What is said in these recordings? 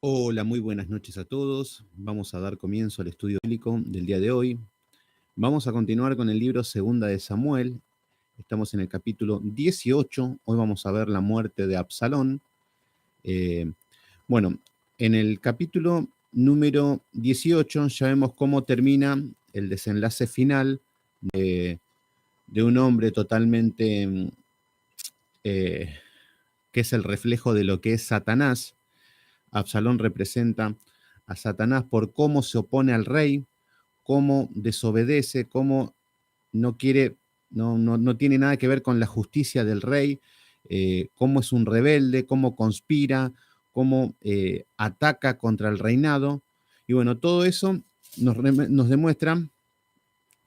Hola, muy buenas noches a todos. Vamos a dar comienzo al estudio bíblico del día de hoy. Vamos a continuar con el libro Segunda de Samuel. Estamos en el capítulo 18. Hoy vamos a ver la muerte de Absalón. Eh, bueno, en el capítulo número 18 ya vemos cómo termina el desenlace final de un hombre totalmente eh, que es el reflejo de lo que es Satanás. Absalón representa a Satanás por cómo se opone al rey, cómo desobedece, cómo no quiere, no tiene nada que ver con la justicia del rey, cómo es un rebelde, cómo conspira, cómo ataca contra el reinado. Y bueno, todo eso nos demuestra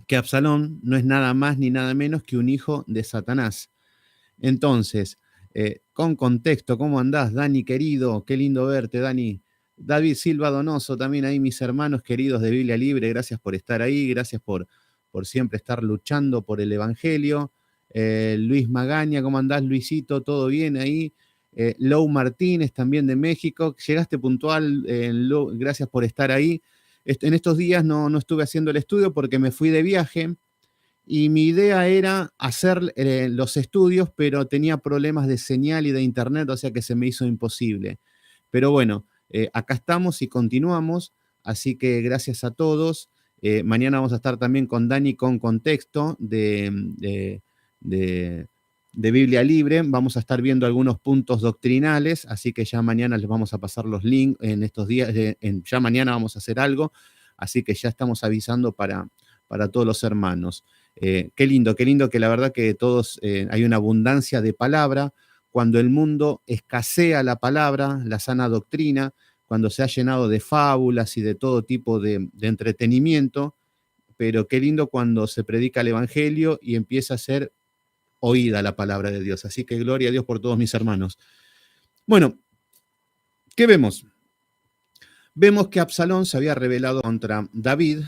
que Absalón no es nada más ni nada menos que un hijo de Satanás. Entonces, con contexto, ¿cómo andás, Dani querido? Qué lindo verte, Dani. David Silva Donoso, también ahí mis hermanos queridos de Biblia Libre, gracias por estar ahí, gracias por siempre estar luchando por el Evangelio. Luis Magaña, ¿cómo andás, Luisito? ¿Todo bien ahí? Lou Martínez, también de México, llegaste puntual, gracias por estar ahí. En estos días no estuve haciendo el estudio porque me fui de viaje, y mi idea era hacer los estudios, pero tenía problemas de señal y de internet, o sea que se me hizo imposible. Pero bueno, acá estamos y continuamos, así que gracias a todos. Mañana vamos a estar también con Dani con contexto de, de Biblia Libre. Vamos a estar viendo algunos puntos doctrinales, así que ya mañana les vamos a pasar los links en estos días, ya mañana vamos a hacer algo, así que ya estamos avisando para todos los hermanos. Qué lindo que la verdad que todos hay una abundancia de palabra. Cuando el mundo escasea la palabra, la sana doctrina, cuando se ha llenado de fábulas y de todo tipo de entretenimiento, pero qué lindo cuando se predica el Evangelio y empieza a ser oída la palabra de Dios. Así que gloria a Dios por todos mis hermanos. Bueno, ¿qué vemos? Vemos que Absalón se había rebelado contra David,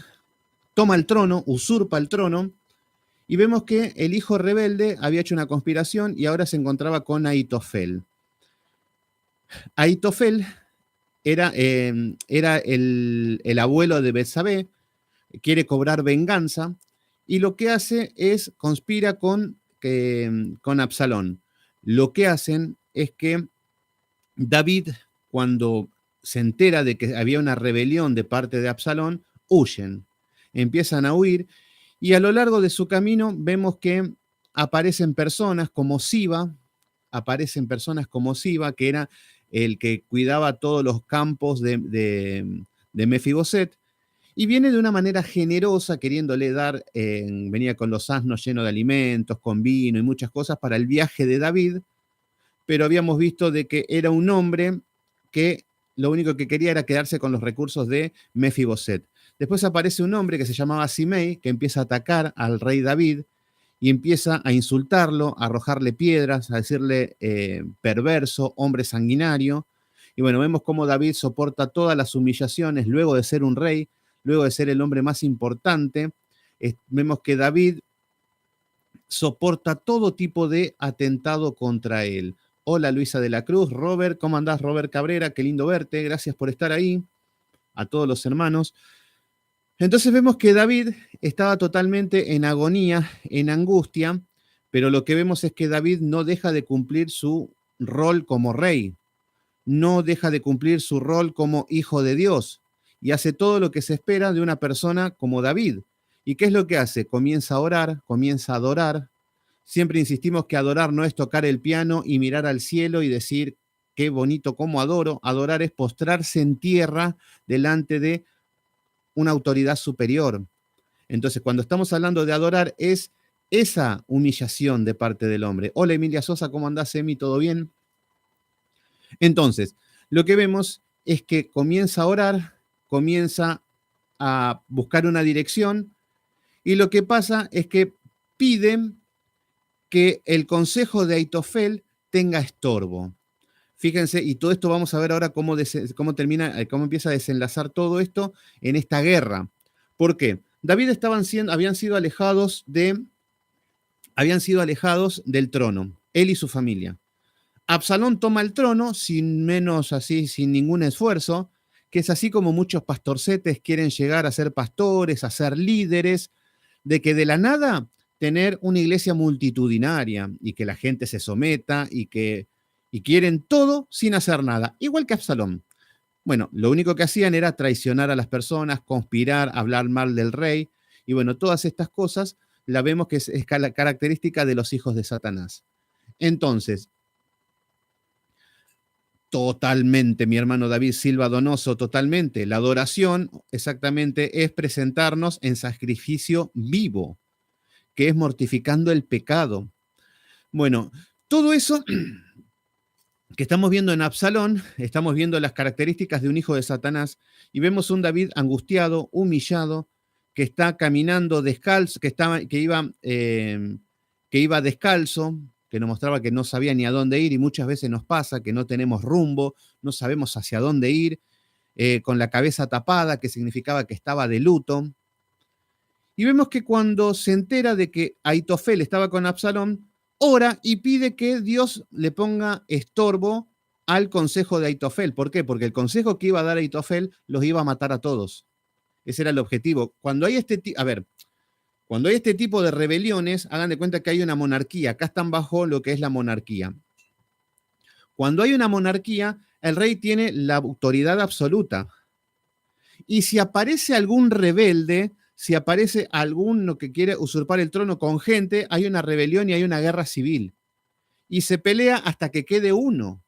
toma el trono, usurpa el trono. Y vemos que el hijo rebelde había hecho una conspiración y ahora se encontraba con Ahitofel. Ahitofel era el abuelo de Betsabé, quiere cobrar venganza y lo que hace es conspira con Absalón. Lo que hacen es que David, cuando se entera de que había una rebelión de parte de Absalón, huyen, empiezan a huir. Y a lo largo de su camino vemos que aparecen personas como Siba, que era el que cuidaba todos los campos de Mefiboset, y viene de una manera generosa, queriéndole dar, venía con los asnos llenos de alimentos, con vino y muchas cosas para el viaje de David, pero habíamos visto de que era un hombre que lo único que quería era quedarse con los recursos de Mefiboset. Después aparece un hombre que se llamaba Simei, que empieza a atacar al rey David y empieza a insultarlo, a arrojarle piedras, a decirle perverso, hombre sanguinario. Y bueno, vemos cómo David soporta todas las humillaciones luego de ser un rey, luego de ser el hombre más importante. Vemos que David soporta todo tipo de atentado contra él. Hola Luisa de la Cruz, Robert, ¿cómo andás, Robert Cabrera? Qué lindo verte, gracias por estar ahí, a todos los hermanos. Entonces vemos que David estaba totalmente en agonía, en angustia, pero lo que vemos es que David no deja de cumplir su rol como rey, no deja de cumplir su rol como hijo de Dios y hace todo lo que se espera de una persona como David. ¿Y qué es lo que hace? Comienza a orar, comienza a adorar. Siempre insistimos que adorar no es tocar el piano y mirar al cielo y decir, qué bonito cómo adoro. Adorar es postrarse en tierra delante de una autoridad superior. Entonces, cuando estamos hablando de adorar, es esa humillación de parte del hombre. Hola Emilia Sosa, ¿cómo andás, Emi? ¿Todo bien? Entonces, lo que vemos es que comienza a orar, comienza a buscar una dirección, y lo que pasa es que piden que el consejo de Ahitofel tenga estorbo. Fíjense, y todo esto vamos a ver ahora cómo termina, cómo empieza a desenlazar todo esto en esta guerra. ¿Por qué? David habían sido alejados del trono, él y su familia. Absalón toma el trono sin menos así, sin ningún esfuerzo, que es así como muchos pastorcetes quieren llegar a ser pastores, a ser líderes, de que de la nada tener una iglesia multitudinaria y que la gente se someta y quieren todo sin hacer nada, igual que Absalón. Bueno, lo único que hacían era traicionar a las personas, conspirar, hablar mal del rey, y bueno, todas estas cosas la vemos que es característica de los hijos de Satanás. Entonces, totalmente, mi hermano David Silva Donoso, totalmente. La adoración exactamente es presentarnos en sacrificio vivo, que es mortificando el pecado. Bueno, todo eso que estamos viendo en Absalón, estamos viendo las características de un hijo de Satanás y vemos un David angustiado, humillado, que está caminando descalzo, que iba descalzo, que nos mostraba que no sabía ni a dónde ir y muchas veces nos pasa que no tenemos rumbo, no sabemos hacia dónde ir, con la cabeza tapada, que significaba que estaba de luto. Y vemos que cuando se entera de que Aitofel estaba con Absalón, ora y pide que Dios le ponga estorbo al consejo de Aitofel. ¿Por qué? Porque el consejo que iba a dar Aitofel los iba a matar a todos. Ese era el objetivo. Cuando hay este tipo de rebeliones, hagan de cuenta que hay una monarquía. Acá están bajo lo que es la monarquía. Cuando hay una monarquía, el rey tiene la autoridad absoluta. Y si aparece algún rebelde, si aparece alguno que quiere usurpar el trono con gente, hay una rebelión y hay una guerra civil. Y se pelea hasta que quede uno.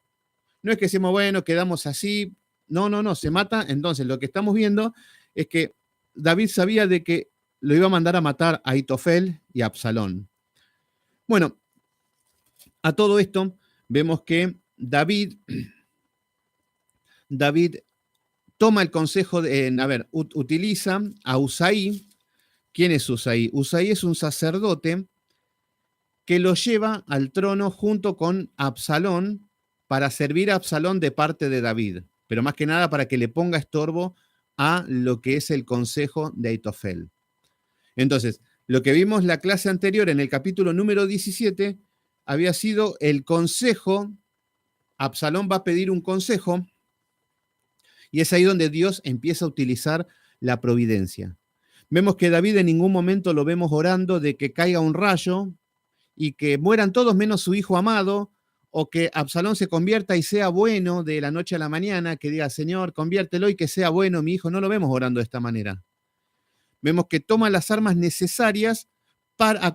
No es que decimos, bueno, quedamos así. No, no, no, se mata. Entonces, lo que estamos viendo es que David sabía de que lo iba a mandar a matar a Aitofel y a Absalón. Bueno, a todo esto vemos que David toma el consejo utiliza a Usaí. ¿Quién es Usaí? Usaí es un sacerdote que lo lleva al trono junto con Absalón para servir a Absalón de parte de David, pero más que nada para que le ponga estorbo a lo que es el consejo de Aitofel. Entonces, lo que vimos la clase anterior en el capítulo número 17 había sido el consejo. Absalón va a pedir un consejo y es ahí donde Dios empieza a utilizar la providencia. Vemos que David en ningún momento lo vemos orando de que caiga un rayo y que mueran todos menos su hijo amado, o que Absalón se convierta y sea bueno de la noche a la mañana, que diga, Señor, conviértelo y que sea bueno mi hijo. No lo vemos orando de esta manera. Vemos que toma las armas necesarias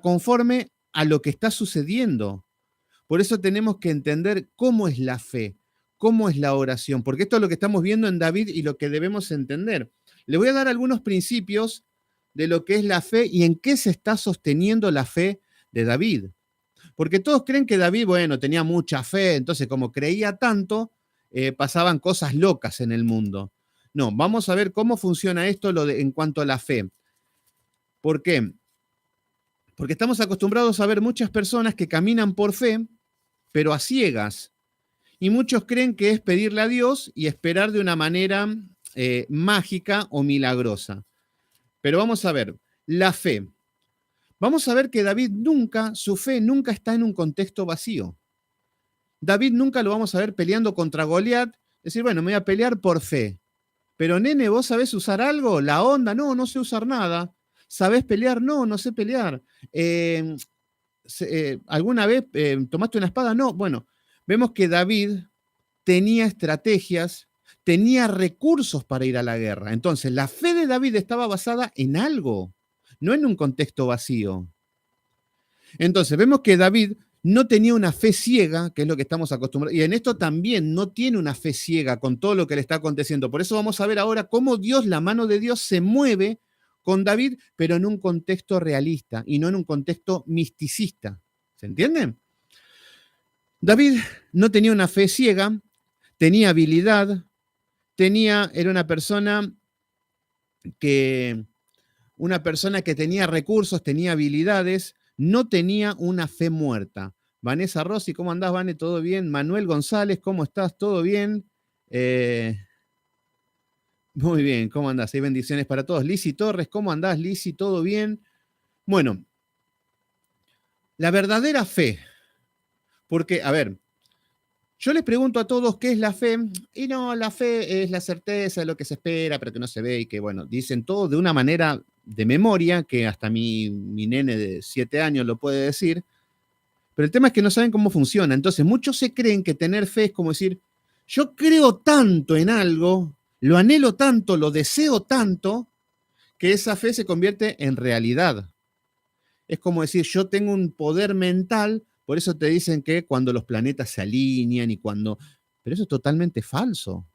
conforme a lo que está sucediendo. Por eso tenemos que entender cómo es la fe, cómo es la oración, porque esto es lo que estamos viendo en David y lo que debemos entender. Le voy a dar algunos principios de lo que es la fe y en qué se está sosteniendo la fe de David. Porque todos creen que David, bueno, tenía mucha fe, entonces como creía tanto, pasaban cosas locas en el mundo. No, vamos a ver cómo funciona esto en cuanto a la fe. ¿Por qué? Porque estamos acostumbrados a ver muchas personas que caminan por fe, pero a ciegas. Y muchos creen que es pedirle a Dios y esperar de una manera mágica o milagrosa. Pero vamos a ver, la fe. Vamos a ver que David su fe nunca está en un contexto vacío. David nunca lo vamos a ver peleando contra Goliat, decir, bueno, me voy a pelear por fe. Pero nene, ¿vos sabés usar algo? La onda, no, no sé usar nada. ¿Sabés pelear? No, no sé pelear. ¿Alguna vez tomaste una espada? No. Bueno, vemos que David tenía estrategias, tenía recursos para ir a la guerra. Entonces, la fe de David estaba basada en algo, no en un contexto vacío. Entonces, vemos que David no tenía una fe ciega, que es lo que estamos acostumbrados, y en esto también no tiene una fe ciega con todo lo que le está aconteciendo. Por eso vamos a ver ahora cómo Dios, la mano de Dios, se mueve con David, pero en un contexto realista y no en un contexto misticista. ¿Se entiende? David no tenía una fe ciega, tenía habilidad, era una persona que tenía recursos, tenía habilidades, no tenía una fe muerta. Vanessa Rossi, ¿cómo andás, Vane? ¿Todo bien? Manuel González, ¿cómo estás? ¿Todo bien? Muy bien, ¿cómo andás? Hay bendiciones para todos. Lisi Torres, ¿cómo andás, Lisi? ¿Todo bien? Bueno, la verdadera fe, porque, a ver, Yo les pregunto a todos qué es la fe, y no, la fe es la certeza de lo que se espera, pero que no se ve, y que, bueno, dicen todo de una manera de memoria, que hasta mi nene de 7 años lo puede decir, pero el tema es que no saben cómo funciona. Entonces, muchos se creen que tener fe es como decir, yo creo tanto en algo, lo anhelo tanto, lo deseo tanto, que esa fe se convierte en realidad. Es como decir, yo tengo un poder mental, por eso te dicen que cuando los planetas se alinean y cuando... Pero eso es totalmente falso.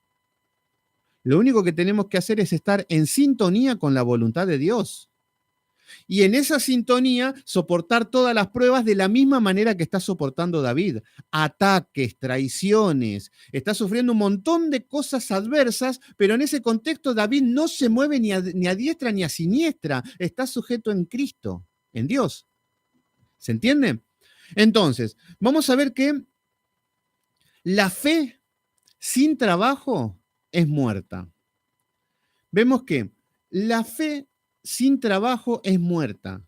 Lo único que tenemos que hacer es estar en sintonía con la voluntad de Dios. Y en esa sintonía soportar todas las pruebas de la misma manera que está soportando David. Ataques, traiciones, está sufriendo un montón de cosas adversas, pero en ese contexto David no se mueve ni a diestra ni a siniestra, está sujeto en Cristo, en Dios. ¿Se entiende? Entonces, vamos a ver que la fe sin trabajo es muerta. Vemos que la fe sin trabajo es muerta.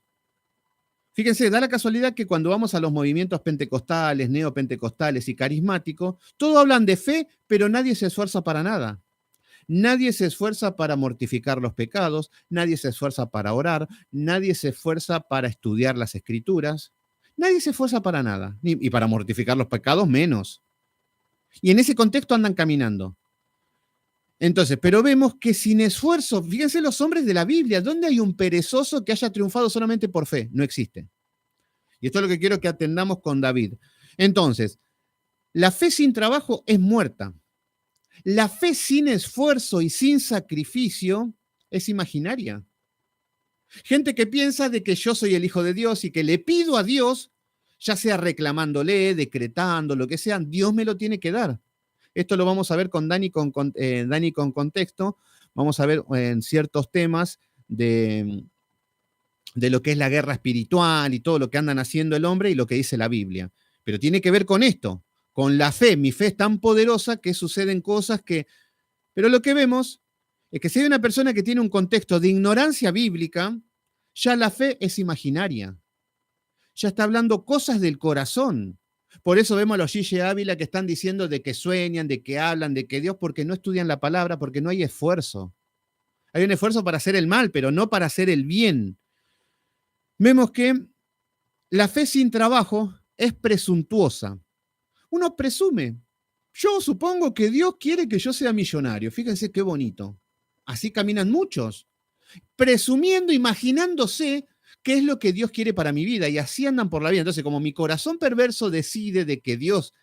Fíjense, da la casualidad que cuando vamos a los movimientos pentecostales, neopentecostales y carismáticos, todos hablan de fe, pero nadie se esfuerza para nada. Nadie se esfuerza para mortificar los pecados, nadie se esfuerza para orar, nadie se esfuerza para estudiar las escrituras, nadie se esfuerza para nada, y para mortificar los pecados menos. Y en ese contexto andan caminando. Entonces, pero vemos que sin esfuerzo, fíjense los hombres de la Biblia, ¿dónde hay un perezoso que haya triunfado solamente por fe? No existe. Y esto es lo que quiero que atendamos con David. Entonces, la fe sin trabajo es muerta. La fe sin esfuerzo y sin sacrificio es imaginaria. Gente que piensa de que yo soy el Hijo de Dios y que le pido a Dios, ya sea reclamándole, decretando, lo que sea, Dios me lo tiene que dar. Esto lo vamos a ver con Dani con contexto. Vamos a ver en ciertos temas de lo que es la guerra espiritual y todo lo que andan haciendo el hombre y lo que dice la Biblia. Pero tiene que ver con esto, con la fe. Mi fe es tan poderosa que suceden cosas que... Pero lo que vemos es que si hay una persona que tiene un contexto de ignorancia bíblica, ya la fe es imaginaria. Ya está hablando cosas del corazón. Por eso vemos a los Gigi Ávila que están diciendo de que sueñan, de que hablan, de que Dios, porque no estudian la palabra, porque no hay esfuerzo. Hay un esfuerzo para hacer el mal, pero no para hacer el bien. Vemos que la fe sin trabajo es presuntuosa. Uno presume. Yo supongo que Dios quiere que yo sea millonario. Fíjense qué bonito. Así caminan muchos. Presumiendo, imaginándose qué es lo que Dios quiere para mi vida. Y así andan por la vida. Entonces, como mi corazón perverso decide de que Dios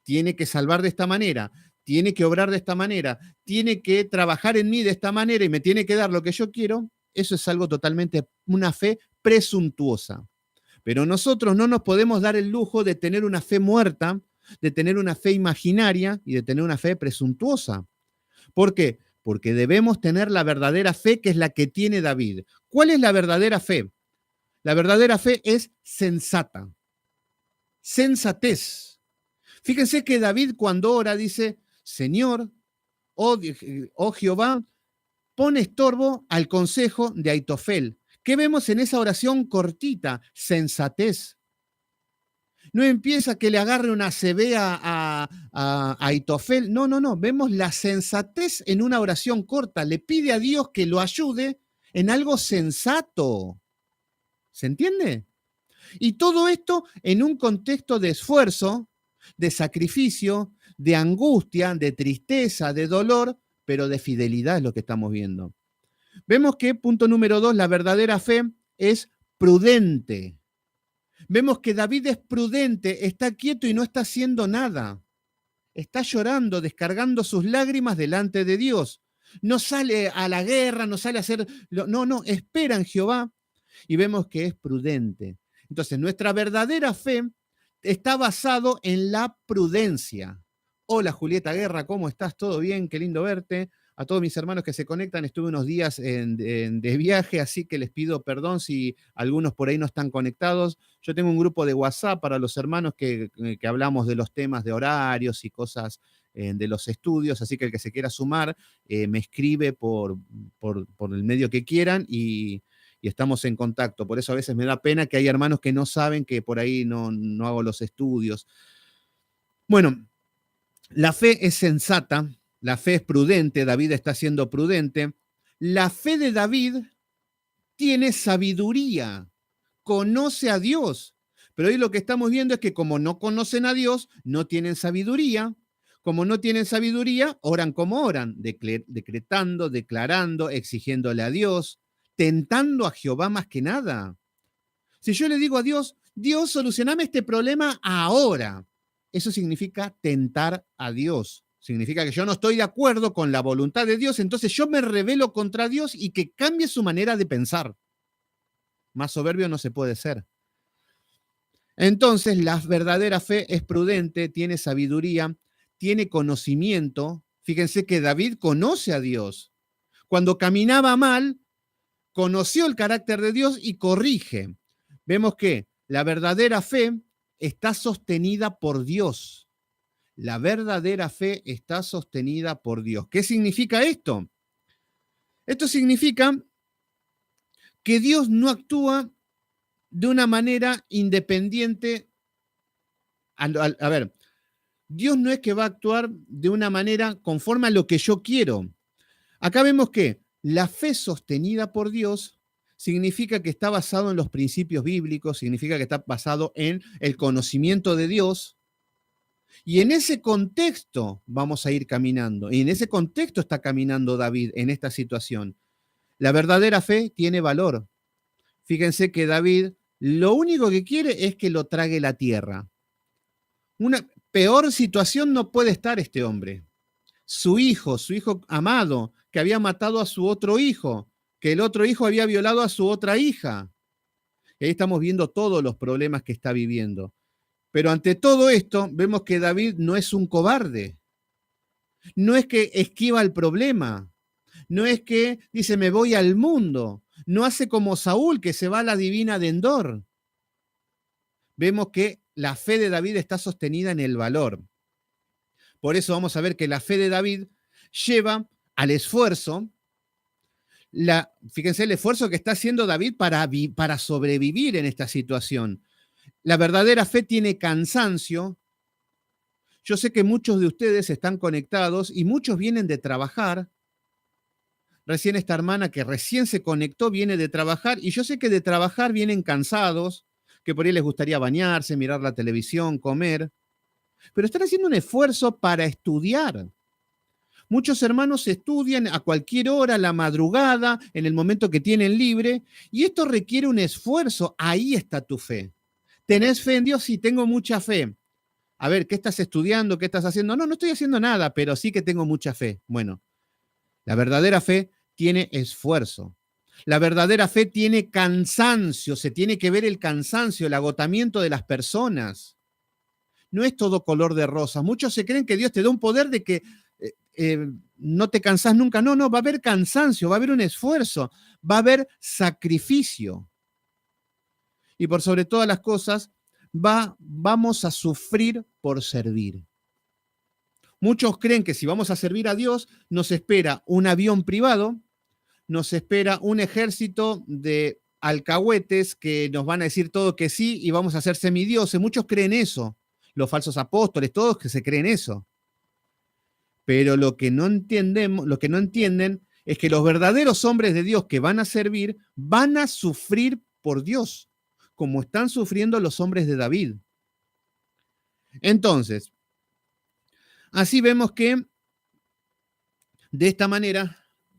tiene que salvar de esta manera, tiene que obrar de esta manera, tiene que trabajar en mí de esta manera y me tiene que dar lo que yo quiero, eso es algo totalmente, una fe presuntuosa. Pero nosotros no nos podemos dar el lujo de tener una fe muerta, de tener una fe imaginaria y de tener una fe presuntuosa. ¿Por qué? Porque debemos tener la verdadera fe, que es la que tiene David. ¿Cuál es la verdadera fe? La verdadera fe es sensata, sensatez. Fíjense que David cuando ora dice, Señor, oh Jehová, pon estorbo al consejo de Aitofel. ¿Qué vemos en esa oración cortita? Sensatez. No empieza que le agarre una CB a Aitofel. No, no, no. Vemos la sensatez en una oración corta. Le pide a Dios que lo ayude en algo sensato. ¿Se entiende? Y todo esto en un contexto de esfuerzo, de sacrificio, de angustia, de tristeza, de dolor, pero de fidelidad es lo que estamos viendo. Vemos que, punto número 2, la verdadera fe es prudente. Vemos que David es prudente, está quieto y no está haciendo nada. Está llorando, descargando sus lágrimas delante de Dios. No sale a la guerra, no sale a hacer... No, espera en Jehová y vemos que es prudente. Entonces, nuestra verdadera fe está basado en la prudencia. Hola, Julieta Guerra, ¿cómo estás? ¿Todo bien? Qué lindo verte. A todos mis hermanos que se conectan, estuve unos días de viaje, así que les pido perdón si algunos por ahí no están conectados. Yo tengo un grupo de WhatsApp para los hermanos que hablamos de los temas de horarios y cosas de los estudios, así que el que se quiera sumar me escribe por el medio que quieran y estamos en contacto. Por eso a veces me da pena que hay hermanos que no saben que por ahí no hago los estudios. Bueno, La fe es sensata, la fe es prudente, David está siendo prudente. La fe de David tiene sabiduría, conoce a Dios. Pero hoy lo que estamos viendo es que como no conocen a Dios, no tienen sabiduría. Como no tienen sabiduría, oran como oran, decretando, declarando, exigiéndole a Dios, tentando a Jehová más que nada. Si yo le digo a Dios, Dios, solucioname este problema ahora, eso significa tentar a Dios. Significa que yo no estoy de acuerdo con la voluntad de Dios, entonces yo me rebelo contra Dios y que cambie su manera de pensar. Más soberbio no se puede ser. Entonces, la verdadera fe es prudente, tiene sabiduría, tiene conocimiento. Fíjense que David conoce a Dios. Cuando caminaba mal, conoció el carácter de Dios y corrige. Vemos que la verdadera fe está sostenida por Dios. La verdadera fe está sostenida por Dios. ¿Qué significa esto? Esto significa que Dios no actúa de una manera independiente. A ver, Dios no es que va a actuar de una manera conforme a lo que yo quiero. Acá vemos que la fe sostenida por Dios significa que está basado en los principios bíblicos, significa que está basado en el conocimiento de Dios. Y en ese contexto vamos a ir caminando. Y en ese contexto está caminando David en esta situación. La verdadera fe tiene valor. Fíjense que David lo único que quiere es que lo trague la tierra. Una peor situación no puede estar este hombre. Su hijo amado, que había matado a su otro hijo, que el otro hijo había violado a su otra hija. Y ahí estamos viendo todos los problemas que está viviendo. Pero ante todo esto, vemos que David no es un cobarde. No es que esquiva el problema. No es que dice, me voy al mundo. No hace como Saúl, que se va a la divina de Endor. Vemos que la fe de David está sostenida en el valor. Por eso vamos a ver que la fe de David lleva al esfuerzo. Fíjense el esfuerzo que está haciendo David para sobrevivir en esta situación. La verdadera fe tiene cansancio. Yo sé que muchos de ustedes están conectados y muchos vienen de trabajar. Recién esta hermana que recién se conectó viene de trabajar y yo sé que de trabajar vienen cansados, que por ahí les gustaría bañarse, mirar la televisión, comer, pero están haciendo un esfuerzo para estudiar. Muchos hermanos estudian a cualquier hora, a la madrugada, en el momento que tienen libre, y esto requiere un esfuerzo. Ahí está tu fe. ¿Tenés fe en Dios? Sí, tengo mucha fe. A ver, ¿qué estás estudiando? ¿Qué estás haciendo? No, no estoy haciendo nada, pero sí que tengo mucha fe. Bueno, la verdadera fe tiene esfuerzo. La verdadera fe tiene cansancio. Se tiene que ver el cansancio, el agotamiento de las personas. No es todo color de rosa. Muchos se creen que Dios te da un poder de que no te cansás nunca. No, no, va a haber cansancio, va a haber un esfuerzo, va a haber sacrificio. Y por sobre todas las cosas, vamos a sufrir por servir. Muchos creen que si vamos a servir a Dios, nos espera un avión privado, nos espera un ejército de alcahuetes que nos van a decir todo que sí y vamos a ser semidioses. Muchos creen eso. Los falsos apóstoles, todos que se creen eso. Pero lo que no entienden es que los verdaderos hombres de Dios que van a servir van a sufrir por Dios, como están sufriendo los hombres de David. Entonces, así vemos que de esta manera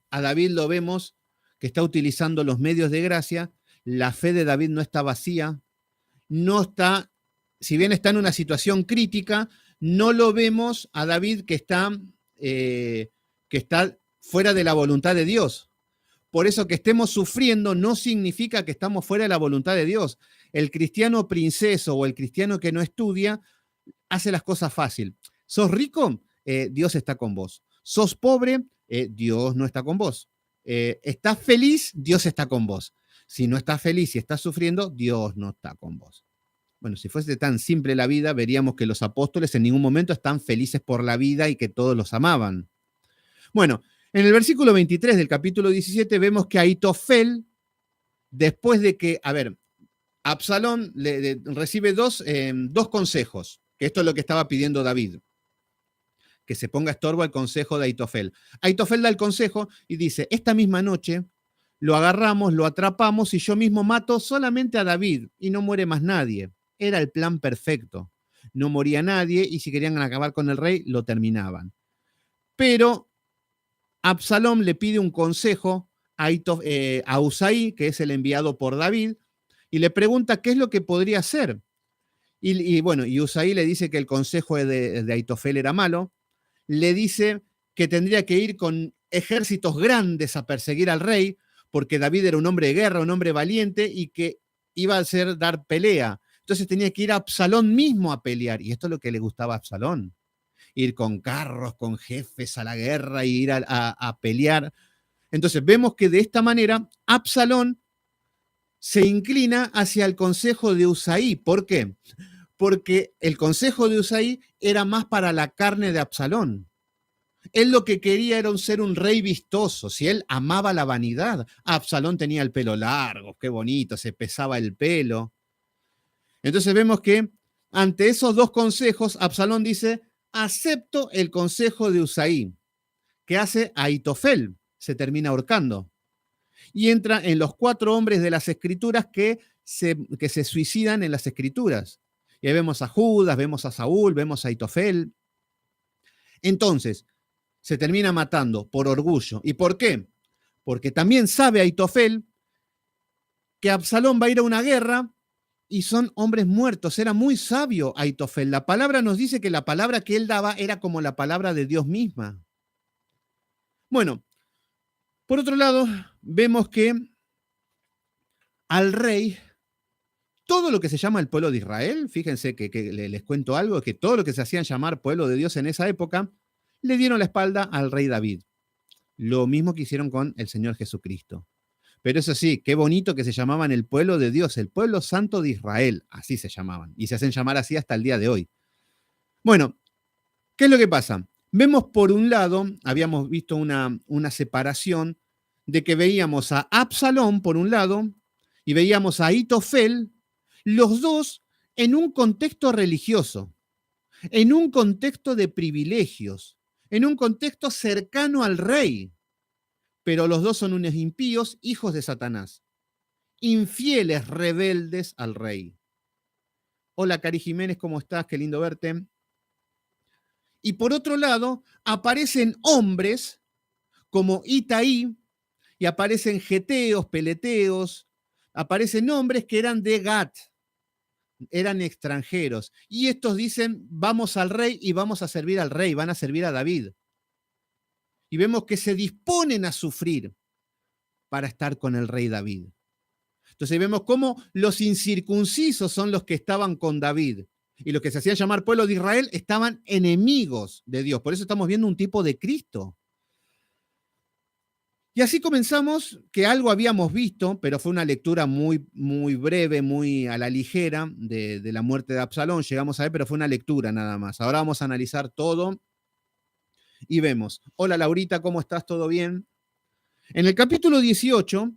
a David lo vemos que está utilizando los medios de gracia. La fe de David no está vacía, no está, si bien está en una situación crítica, no lo vemos a David que está fuera de la voluntad de Dios. Por eso que estemos sufriendo no significa que estamos fuera de la voluntad de Dios. El cristiano princeso o el cristiano que no estudia hace las cosas fácil. ¿Sos rico? Dios está con vos. ¿Sos pobre? Dios no está con vos. ¿Estás feliz? Dios está con vos. Si no estás feliz y estás sufriendo, Dios no está con vos. Bueno, si fuese tan simple la vida, veríamos que los apóstoles en ningún momento están felices por la vida y que todos los amaban. Bueno, en el versículo 23 del capítulo 17 vemos que Ahitofel, después de que, Absalón recibe dos consejos, que esto es lo que estaba pidiendo David. que se ponga estorbo al consejo de Aitofel. Aitofel da el consejo y dice, esta misma noche lo agarramos, lo atrapamos y yo mismo mato solamente a David y no muere más nadie. Era el plan perfecto. No moría nadie y si querían acabar con el rey, lo terminaban. Pero Absalom le pide un consejo a Usaí, que es el enviado por David, y le pregunta qué es lo que podría hacer. Y Usaí le dice que el consejo de Aitofel era malo, le dice que tendría que ir con ejércitos grandes a perseguir al rey, porque David era un hombre de guerra, un hombre valiente, y que iba a hacer dar pelea. Entonces tenía que ir a Absalón mismo a pelear, y esto es lo que le gustaba a Absalón, ir con carros, con jefes a la guerra, y ir a pelear. Entonces vemos que de esta manera Absalón se inclina hacia el consejo de Usaí. ¿Por qué? Porque el consejo de Usaí era más para la carne de Absalón. Él lo que quería era ser un rey vistoso. Si él amaba la vanidad, Absalón tenía el pelo largo, qué bonito, se pesaba el pelo. Entonces vemos que ante esos dos consejos, Absalón dice, acepto el consejo de Usaí. ¿Qué hace? Aitofel se termina ahorcando. Y entra en los 4 hombres de las escrituras que se suicidan en las escrituras. Y ahí vemos a Judas, vemos a Saúl, vemos a Aitofel. Entonces, se termina matando por orgullo. ¿Y por qué? Porque también sabe Aitofel que Absalón va a ir a una guerra y son hombres muertos. Era muy sabio Aitofel. La palabra nos dice que la palabra que él daba era como la palabra de Dios misma. Bueno, por otro lado, vemos que al rey, todo lo que se llama el pueblo de Israel, fíjense que les cuento algo, que todo lo que se hacían llamar pueblo de Dios en esa época, le dieron la espalda al rey David. Lo mismo que hicieron con el Señor Jesucristo. Pero eso sí, qué bonito que se llamaban el pueblo de Dios, el pueblo santo de Israel, así se llamaban, y se hacen llamar así hasta el día de hoy. Bueno, ¿qué es lo que pasa? Vemos por un lado, habíamos visto una separación de que veíamos a Absalón por un lado y veíamos a Aitofel, los dos en un contexto religioso, en un contexto de privilegios, en un contexto cercano al rey, pero los dos son unos impíos, hijos de Satanás, infieles, rebeldes al rey. Hola, Cari Jiménez, ¿cómo estás? Qué lindo verte. Y por otro lado, aparecen hombres como Itaí, y aparecen geteos, peleteos, aparecen hombres que eran de Gat, eran extranjeros. Y estos dicen, vamos al rey y vamos a servir al rey, van a servir a David. Y vemos que se disponen a sufrir para estar con el rey David. Entonces vemos cómo los incircuncisos son los que estaban con David. Y los que se hacían llamar pueblo de Israel estaban enemigos de Dios. Por eso estamos viendo un tipo de Cristo. Y así comenzamos, que algo habíamos visto, pero fue una lectura muy, muy breve, muy a la ligera de la muerte de Absalón. Llegamos a ver, pero fue una lectura nada más. Ahora vamos a analizar todo y vemos. Hola Laurita, ¿cómo estás? ¿Todo bien? En el capítulo 18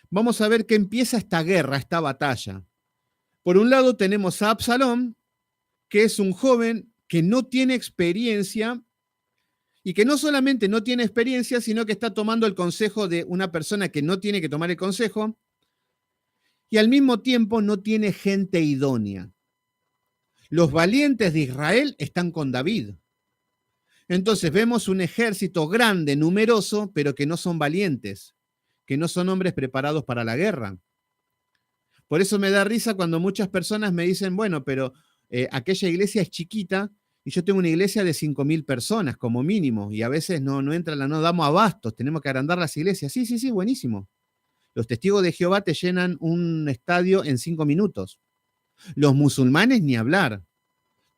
vamos a ver que empieza esta guerra, esta batalla. Por un lado tenemos a Absalón, que es un joven que no tiene experiencia y que no solamente no tiene experiencia, sino que está tomando el consejo de una persona que no tiene que tomar el consejo y al mismo tiempo no tiene gente idónea. Los valientes de Israel están con David. Entonces vemos un ejército grande, numeroso, pero que no son valientes, que no son hombres preparados para la guerra. Por eso me da risa cuando muchas personas me dicen, bueno, pero aquella iglesia es chiquita y yo tengo una iglesia de 5.000 personas como mínimo y a veces no damos abastos, tenemos que agrandar las iglesias. Sí, sí, sí, buenísimo. Los testigos de Jehová te llenan un estadio en 5 minutos. Los musulmanes ni hablar.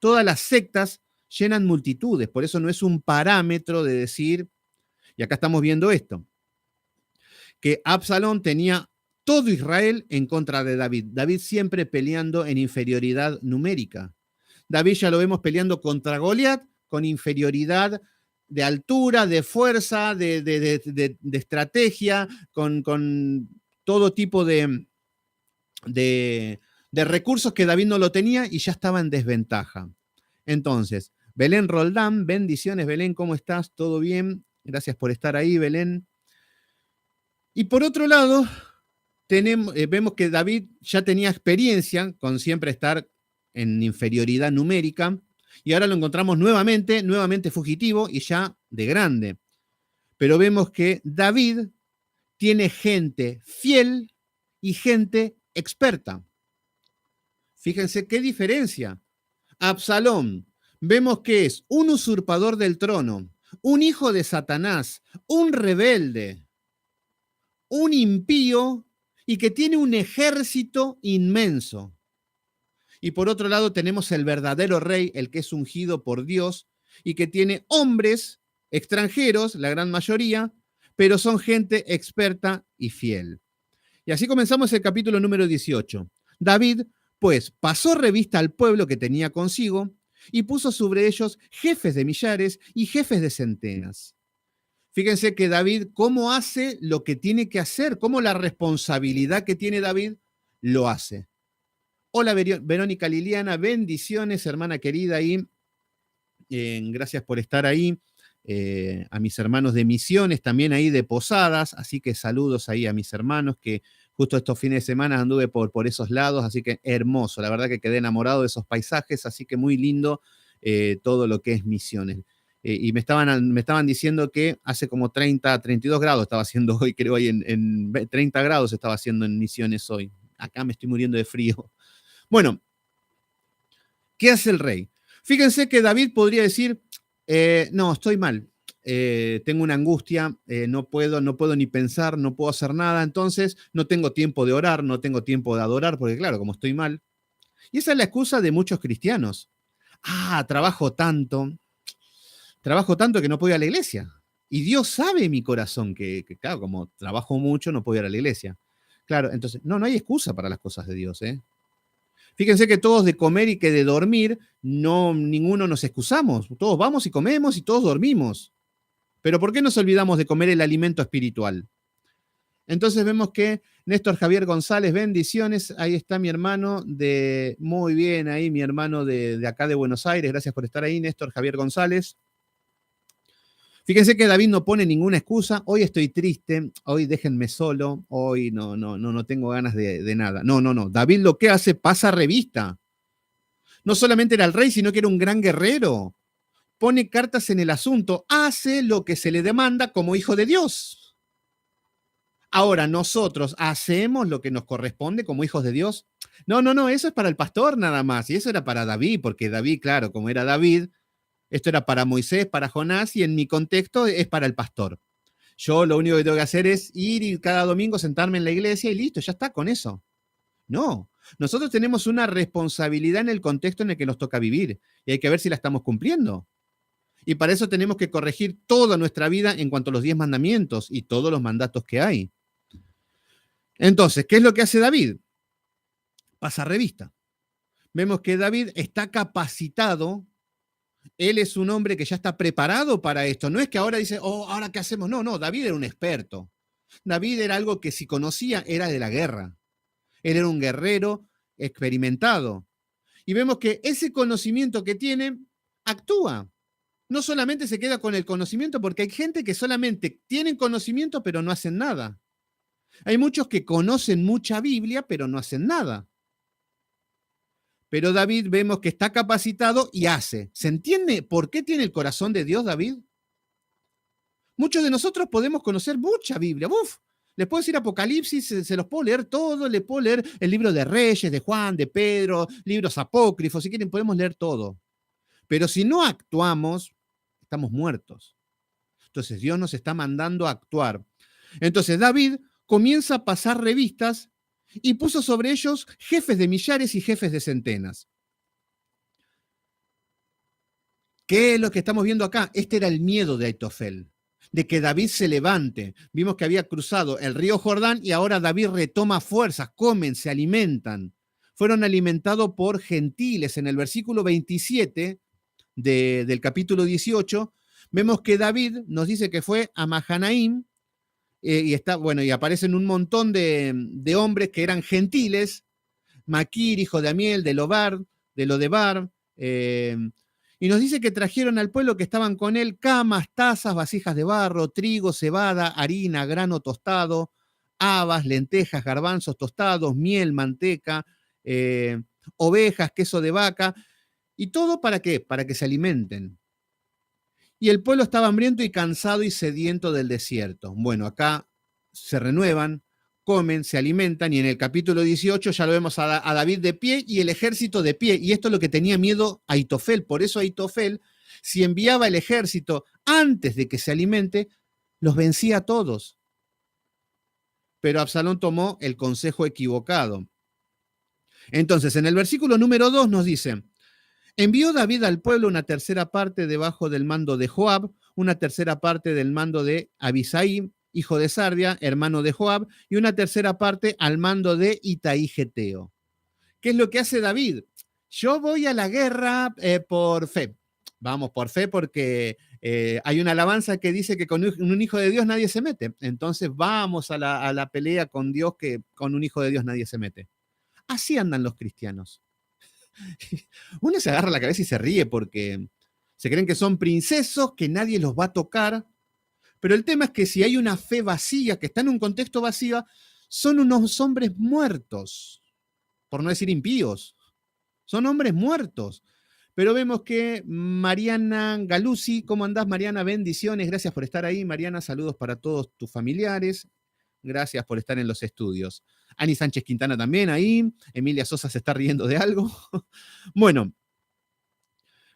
Todas las sectas llenan multitudes, por eso no es un parámetro de decir, y acá estamos viendo esto, que Absalón tenía todo Israel en contra de David. David siempre peleando en inferioridad numérica. David ya lo vemos peleando contra Goliat con inferioridad de altura, de fuerza, de estrategia, con todo tipo de recursos que David no lo tenía y ya estaba en desventaja. Entonces, Belén Roldán, bendiciones Belén, ¿cómo estás? ¿Todo bien? Gracias por estar ahí, Belén. Y por otro lado, vemos que David ya tenía experiencia con siempre estar en inferioridad numérica, y ahora lo encontramos nuevamente fugitivo y ya de grande. Pero vemos que David tiene gente fiel y gente experta. Fíjense qué diferencia. Absalón, vemos que es un usurpador del trono, un hijo de Satanás, un rebelde, un impío y que tiene un ejército inmenso. Y por otro lado tenemos el verdadero rey, el que es ungido por Dios y que tiene hombres extranjeros, la gran mayoría, pero son gente experta y fiel. Y así comenzamos el capítulo número 18. David, pues, pasó revista al pueblo que tenía consigo y puso sobre ellos jefes de millares y jefes de centenas. Fíjense que David, cómo hace lo que tiene que hacer, cómo la responsabilidad que tiene David lo hace. Hola Verónica Liliana, bendiciones, hermana querida, y gracias por estar ahí. A mis hermanos de Misiones, también ahí de Posadas, así que saludos ahí a mis hermanos, que justo estos fines de semana anduve por esos lados, así que hermoso, la verdad que quedé enamorado de esos paisajes, así que muy lindo todo lo que es Misiones. Y me estaban diciendo que hace como 30, 32 grados estaba haciendo hoy, creo, hoy en 30 grados estaba haciendo en Misiones hoy. Acá me estoy muriendo de frío. Bueno, ¿qué hace el rey? Fíjense que David podría decir, no, estoy mal, tengo una angustia, no puedo ni pensar, no puedo hacer nada, entonces no tengo tiempo de orar, no tengo tiempo de adorar, porque claro, como estoy mal. Y esa es la excusa de muchos cristianos. Trabajo tanto que no puedo ir a la iglesia. Y Dios sabe mi corazón que claro, como trabajo mucho, no puedo ir a la iglesia. Claro, entonces, no hay excusa para las cosas de Dios, ¿eh? Fíjense que todos de comer y que de dormir, ninguno nos excusamos. Todos vamos y comemos y todos dormimos. Pero ¿por qué nos olvidamos de comer el alimento espiritual? Entonces vemos que Néstor Javier González, bendiciones. Ahí está mi hermano muy bien ahí, mi hermano de acá de Buenos Aires. Gracias por estar ahí, Néstor Javier González. Fíjense que David no pone ninguna excusa. Hoy estoy triste, hoy déjenme solo, hoy no tengo ganas de nada. No. David lo que hace, pasa revista. No solamente era el rey, sino que era un gran guerrero. Pone cartas en el asunto, hace lo que se le demanda como hijo de Dios. Ahora, nosotros hacemos lo que nos corresponde como hijos de Dios. No, eso es para el pastor nada más. Y eso era para David, porque David, claro, como era David, esto era para Moisés, para Jonás, y en mi contexto es para el pastor. Yo lo único que tengo que hacer es ir y cada domingo sentarme en la iglesia y listo, ya está con eso. No, nosotros tenemos una responsabilidad en el contexto en el que nos toca vivir y hay que ver si la estamos cumpliendo. Y para eso tenemos que corregir toda nuestra vida en cuanto a los 10 mandamientos y todos los mandatos que hay. Entonces, ¿qué es lo que hace David? Pasa revista. Vemos que David está capacitado. Él es un hombre que ya está preparado para esto. No es que ahora dice, ¿ahora qué hacemos? No, David era un experto. David era algo que si conocía era de la guerra. Él era un guerrero experimentado. Y vemos que ese conocimiento que tiene actúa. No solamente se queda con el conocimiento, porque hay gente que solamente tienen conocimiento pero no hacen nada. Hay muchos que conocen mucha Biblia pero no hacen nada. Pero David vemos que está capacitado y hace. ¿Se entiende por qué tiene el corazón de Dios David? Muchos de nosotros podemos conocer mucha Biblia. Les puedo decir Apocalipsis, se los puedo leer todo, les puedo leer el libro de Reyes, de Juan, de Pedro, libros apócrifos, si quieren podemos leer todo. Pero si no actuamos, estamos muertos. Entonces Dios nos está mandando a actuar. Entonces David comienza a pasar revistas y puso sobre ellos jefes de millares y jefes de centenas. ¿Qué es lo que estamos viendo acá? Este era el miedo de Aitofel, de que David se levante. Vimos que había cruzado el río Jordán y ahora David retoma fuerzas, comen, se alimentan. Fueron alimentados por gentiles. En el versículo 27 del capítulo 18, vemos que David nos dice que fue a Mahanaim, y aparecen un montón de hombres que eran gentiles, Maquir, hijo de Amiel, de Lodebar, Y nos dice que trajeron al pueblo que estaban con él camas, tazas, vasijas de barro, trigo, cebada, harina, grano tostado, habas, lentejas, garbanzos tostados, miel, manteca, ovejas, queso de vaca. ¿Y todo para qué? Para que se alimenten. Y el pueblo estaba hambriento y cansado y sediento del desierto. Bueno, acá se renuevan, comen, se alimentan, y en el capítulo 18 ya lo vemos a David de pie y el ejército de pie. Y esto es lo que tenía miedo Ahitofel. Por eso Ahitofel, si enviaba el ejército antes de que se alimente, los vencía a todos. Pero Absalón tomó el consejo equivocado. Entonces, en el versículo número 2 nos dice: envió David al pueblo una tercera parte debajo del mando de Joab, una tercera parte del mando de Abisai, hijo de Sarvia, hermano de Joab, y una tercera parte al mando de Itaí Geteo. ¿Qué es lo que hace David? Yo voy a la guerra por fe. Vamos, por fe, porque hay una alabanza que dice que con un hijo de Dios nadie se mete. Entonces vamos a la pelea con Dios, que con un hijo de Dios nadie se mete. Así andan los cristianos. Uno se agarra la cabeza y se ríe porque se creen que son princesos, que nadie los va a tocar. Pero el tema es que si hay una fe vacía, que está en un contexto vacío, son unos hombres muertos, por no decir impíos. Son hombres muertos. Pero vemos que Mariana Galuzzi, ¿cómo andás, Mariana? Bendiciones, gracias por estar ahí. Mariana, saludos para todos tus familiares. Gracias por estar en los estudios. Ani Sánchez Quintana también ahí. Emilia Sosa se está riendo de algo. Bueno,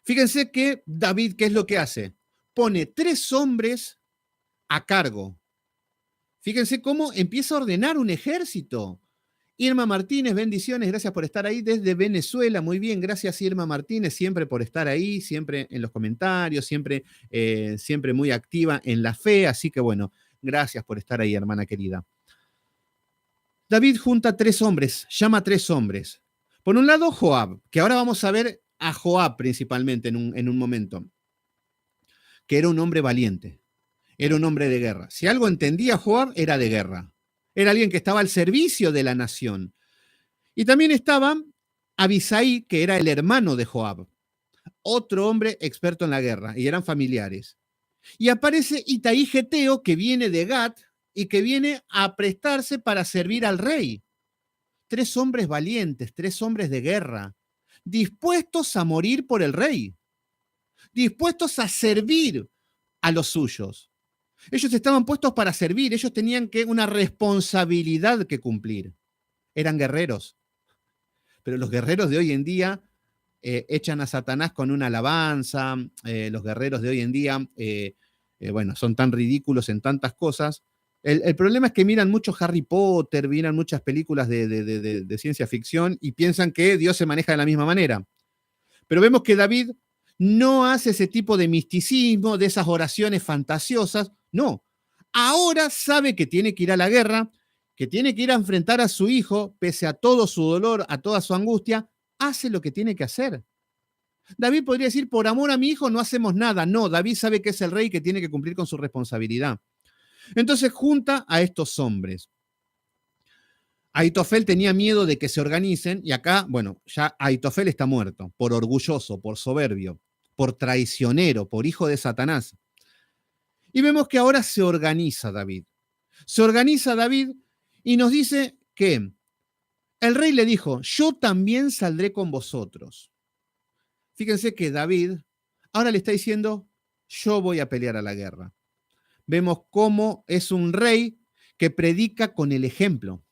fíjense que David, ¿qué es lo que hace? Pone 3 hombres a cargo. Fíjense cómo empieza a ordenar un ejército. Irma Martínez, bendiciones, gracias por estar ahí desde Venezuela. Muy bien, gracias Irma Martínez, siempre por estar ahí, siempre en los comentarios, siempre muy activa en la fe. Así que bueno, gracias por estar ahí, hermana querida. David junta 3 hombres, llama a 3 hombres. Por un lado, Joab, que ahora vamos a ver a Joab principalmente en un momento, que era un hombre valiente, era un hombre de guerra. Si algo entendía Joab, era de guerra. Era alguien que estaba al servicio de la nación. Y también estaba Abisai, que era el hermano de Joab, otro hombre experto en la guerra, y eran familiares. Y aparece Itaí Geteo, que viene de Gat y que viene a prestarse para servir al rey. 3 hombres valientes, 3 hombres de guerra, dispuestos a morir por el rey, dispuestos a servir a los suyos. Ellos estaban puestos para servir, ellos tenían una responsabilidad que cumplir. Eran guerreros. Pero los guerreros de hoy en día echan a Satanás con una alabanza. Los guerreros de hoy en día, bueno, son tan ridículos en tantas cosas. El problema es que miran mucho Harry Potter, miran muchas películas de ciencia ficción y piensan que Dios se maneja de la misma manera. Pero vemos que David no hace ese tipo de misticismo, de esas oraciones fantasiosas. No. Ahora sabe que tiene que ir a la guerra, que tiene que ir a enfrentar a su hijo, pese a todo su dolor, a toda su angustia, hace lo que tiene que hacer. David podría decir, por amor a mi hijo no hacemos nada. No, David sabe que es el rey, que tiene que cumplir con su responsabilidad. Entonces junta a estos hombres. Ahitofel tenía miedo de que se organicen y acá, bueno, ya Ahitofel está muerto por orgulloso, por soberbio, por traicionero, por hijo de Satanás. Y vemos que ahora se organiza David. Se organiza David y nos dice que el rey le dijo, yo también saldré con vosotros. Fíjense que David ahora le está diciendo, yo voy a pelear a la guerra. Vemos cómo es un rey que predica con el ejemplo.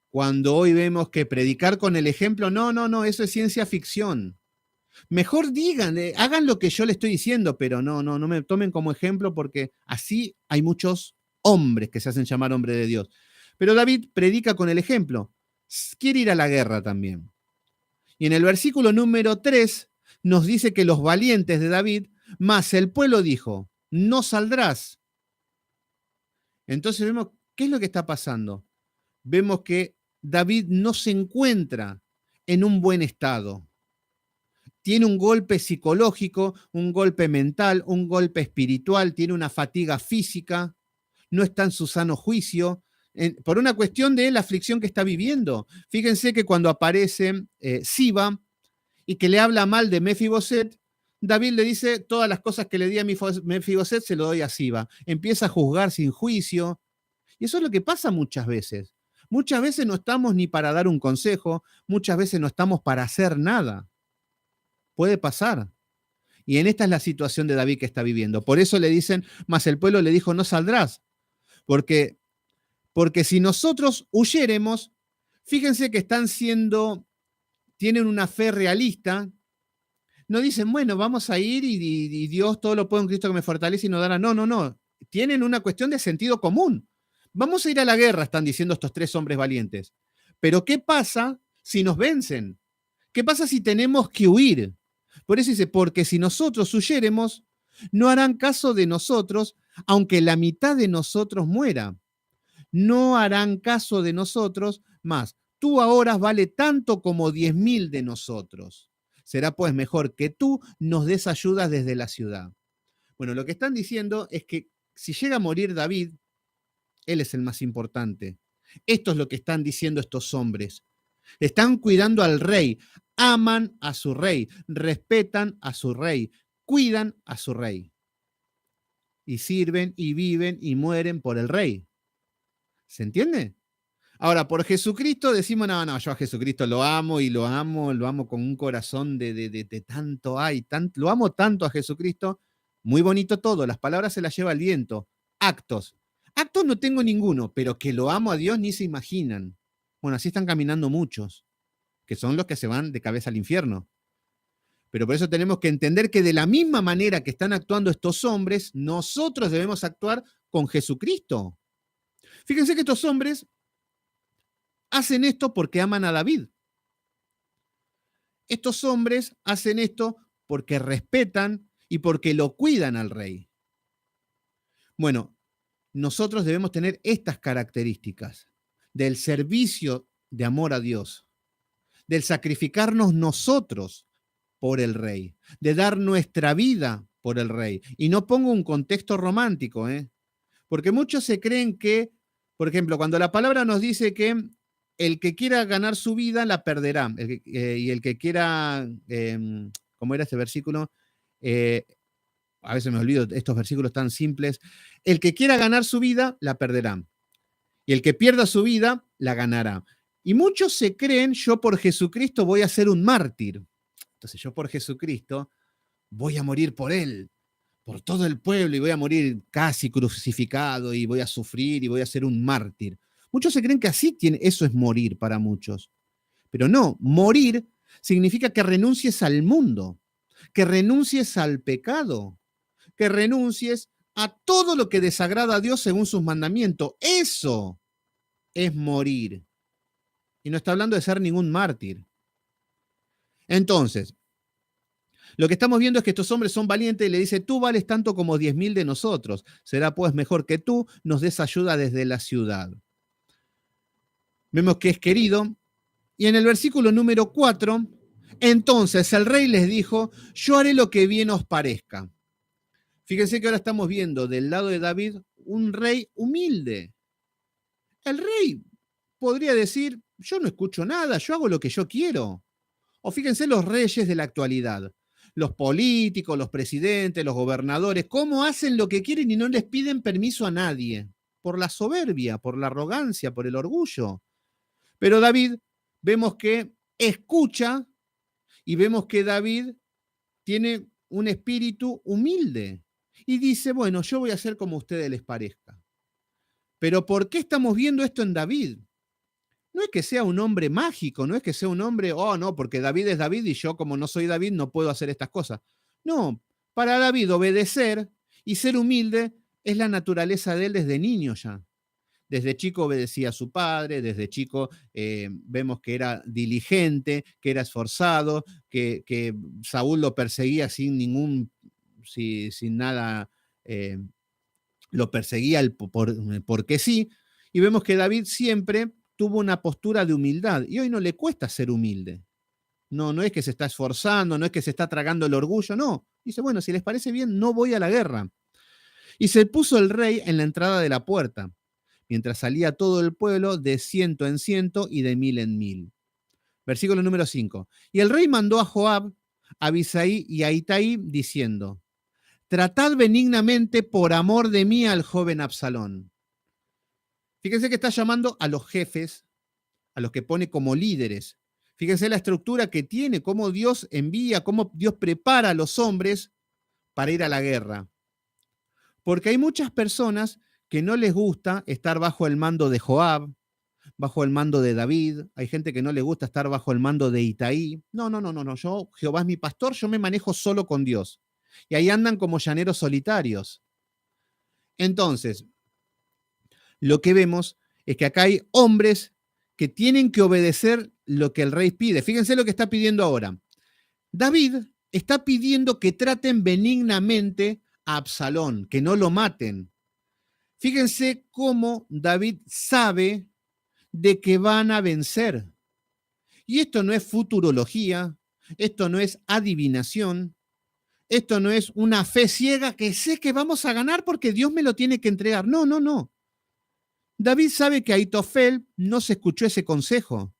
Cuando hoy vemos que predicar con el ejemplo, no, eso es ciencia ficción. Mejor digan, hagan lo que yo le estoy diciendo, pero no me tomen como ejemplo porque así hay muchos hombres que se hacen llamar hombre de Dios. Pero David predica con el ejemplo. Quiere ir a la guerra también. Y en el versículo número 3 nos dice que los valientes de David, más el pueblo dijo, no saldrás. Entonces vemos, ¿qué es lo que está pasando? Vemos que David no se encuentra en un buen estado. Tiene un golpe psicológico, un golpe mental, un golpe espiritual, tiene una fatiga física, no está en su sano juicio, por una cuestión de la aflicción que está viviendo. Fíjense que cuando aparece Siba y que le habla mal de Mefiboset, David le dice, todas las cosas que le di a Mefiboset se lo doy a Siba. Empieza a juzgar sin juicio. Y eso es lo que pasa muchas veces. Muchas veces no estamos ni para dar un consejo, muchas veces no estamos para hacer nada. Puede pasar. Y en esta es la situación de David que está viviendo. Por eso le dicen, mas el pueblo le dijo, no saldrás. Porque si nosotros huyéremos, fíjense que tienen una fe realista. No dicen, bueno, vamos a ir y Dios todo lo puede en Cristo que me fortalece y nos dará. No, no, no. Tienen una cuestión de sentido común. Vamos a ir a la guerra, están diciendo estos 3 hombres valientes. Pero ¿qué pasa si nos vencen? ¿Qué pasa si tenemos que huir? Por eso dice, porque si nosotros huyéremos, no harán caso de nosotros, aunque la mitad de nosotros muera. No harán caso de nosotros, más tú ahora vale tanto como 10.000 de nosotros. Será pues mejor que tú nos des ayuda desde la ciudad. Bueno, lo que están diciendo es que si llega a morir David, él es el más importante. Esto es lo que están diciendo estos hombres. Están cuidando al rey, aman a su rey, respetan a su rey, cuidan a su rey. Y sirven y viven y mueren por el rey. ¿Se entiende? Ahora, por Jesucristo decimos, no, no, yo a Jesucristo lo amo y lo amo con un corazón de tanto hay, lo amo tanto a Jesucristo. Muy bonito todo, las palabras se las lleva el viento. Actos. Actos no tengo ninguno, pero que lo amo a Dios ni se imaginan. Bueno, así están caminando muchos, que son los que se van de cabeza al infierno. Pero por eso tenemos que entender que de la misma manera que están actuando estos hombres, nosotros debemos actuar con Jesucristo. Fíjense que estos hombres hacen esto porque aman a David. Estos hombres hacen esto porque respetan y porque lo cuidan al rey. Bueno, nosotros debemos tener estas características del servicio de amor a Dios, del sacrificarnos nosotros por el rey, de dar nuestra vida por el rey. Y no pongo un contexto romántico, porque muchos se creen que, por ejemplo, cuando la palabra nos dice que el que quiera ganar su vida la perderá, y el que quiera, ¿cómo era este versículo? A veces me olvido estos versículos tan simples. El que quiera ganar su vida la perderá, y el que pierda su vida la ganará. Y muchos se creen, yo por Jesucristo voy a ser un mártir. Entonces yo por Jesucristo voy a morir por él, por todo el pueblo, y voy a morir casi crucificado, y voy a sufrir, y voy a ser un mártir. Muchos se creen que eso es morir para muchos. Pero no, morir significa que renuncies al mundo, que renuncies al pecado, que renuncies a todo lo que desagrada a Dios según sus mandamientos. Eso es morir. Y no está hablando de ser ningún mártir. Entonces, lo que estamos viendo es que estos hombres son valientes y le dice, tú vales tanto como 10.000 de nosotros. Será pues mejor que tú nos des ayuda desde la ciudad. Vemos que es querido. Y en el versículo número 4, entonces el rey les dijo, yo haré lo que bien os parezca. Fíjense que ahora estamos viendo del lado de David un rey humilde. El rey podría decir, yo no escucho nada, yo hago lo que yo quiero. O fíjense los reyes de la actualidad, los políticos, los presidentes, los gobernadores, cómo hacen lo que quieren y no les piden permiso a nadie, por la soberbia, por la arrogancia, por el orgullo. Pero David, vemos que escucha y vemos que David tiene un espíritu humilde y dice, bueno, yo voy a hacer como a ustedes les parezca. Pero ¿por qué estamos viendo esto en David? No es que sea un hombre mágico, no es que sea un hombre, oh, no, porque David es David y yo como no soy David no puedo hacer estas cosas. No, para David obedecer y ser humilde es la naturaleza de él desde niño ya. Desde chico obedecía a su padre, desde chico vemos que era diligente, que era esforzado, que Saúl lo perseguía sin nada, lo perseguía porque sí, y vemos que David siempre tuvo una postura de humildad, y hoy no le cuesta ser humilde. No, no es que se está esforzando, no es que se está tragando el orgullo, no. Dice, bueno, si les parece bien, no voy a la guerra. Y se puso el rey en la entrada de la puerta, mientras salía todo el pueblo de 100 en 100 y de 1000 en 1000. Versículo número 5. Y el rey mandó a Joab a Abisai y a Itai diciendo: tratad benignamente por amor de mí al joven Absalón. Fíjense que está llamando a los jefes, a los que pone como líderes. Fíjense la estructura que tiene, cómo Dios envía, cómo Dios prepara a los hombres para ir a la guerra. Porque hay muchas personas que no les gusta estar bajo el mando de Joab, bajo el mando de David. Hay gente que no le gusta estar bajo el mando de Itaí. No, yo, Jehová es mi pastor, yo me manejo solo con Dios. Y ahí andan como llaneros solitarios. Entonces, lo que vemos es que acá hay hombres que tienen que obedecer lo que el rey pide. Fíjense lo que está pidiendo ahora. David está pidiendo que traten benignamente a Absalón, que no lo maten. Fíjense cómo David sabe de que van a vencer. Y esto no es futurología, esto no es adivinación, esto no es una fe ciega que sé que vamos a ganar porque Dios me lo tiene que entregar. No. David sabe que Ahitofel no se escuchó ese consejo.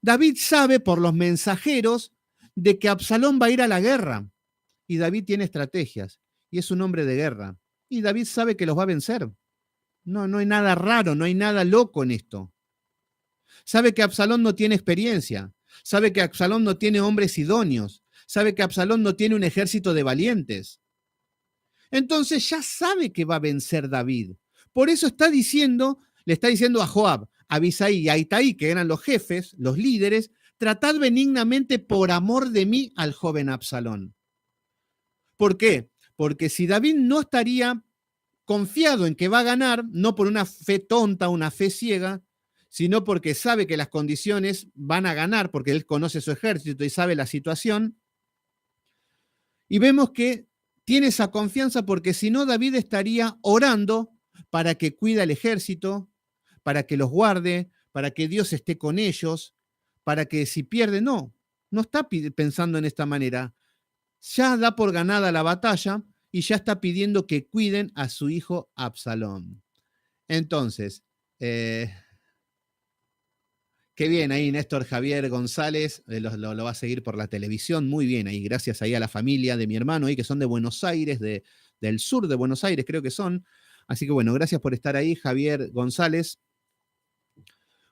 David sabe por los mensajeros de que Absalón va a ir a la guerra. Y David tiene estrategias y es un hombre de guerra. Y David sabe que los va a vencer. No hay nada raro, no hay nada loco en esto. Sabe que Absalón no tiene experiencia. Sabe que Absalón no tiene hombres idóneos. Sabe que Absalón no tiene un ejército de valientes. Entonces ya sabe que va a vencer David. Por eso le está diciendo a Joab, a Abisai y a Itai, que eran los jefes, los líderes, tratad benignamente por amor de mí al joven Absalón. ¿Por qué? Porque si David no estaría confiado en que va a ganar, no por una fe tonta, una fe ciega, sino porque sabe que las condiciones van a ganar, porque él conoce su ejército y sabe la situación. Y vemos que tiene esa confianza porque si no, David estaría orando para que cuide al ejército, para que los guarde, para que Dios esté con ellos, para que si pierde, no está pensando en esta manera. Ya da por ganada la batalla y ya está pidiendo que cuiden a su hijo Absalón. Entonces, qué bien ahí Néstor Javier González, lo va a seguir por la televisión, muy bien ahí, gracias ahí a la familia de mi hermano ahí que son de Buenos Aires, del sur de Buenos Aires creo que son. Así que bueno, gracias por estar ahí, Javier González.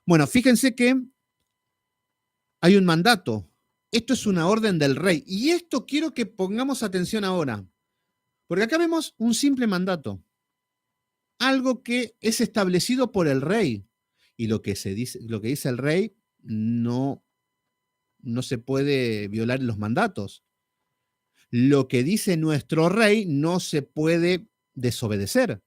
Bueno, fíjense que hay un mandato. Esto es una orden del rey. Y esto quiero que pongamos atención ahora. Porque acá vemos un simple mandato. Algo que es establecido por el rey. Y lo que dice el rey no se puede violar en los mandatos. Lo que dice nuestro rey no se puede desobedecer.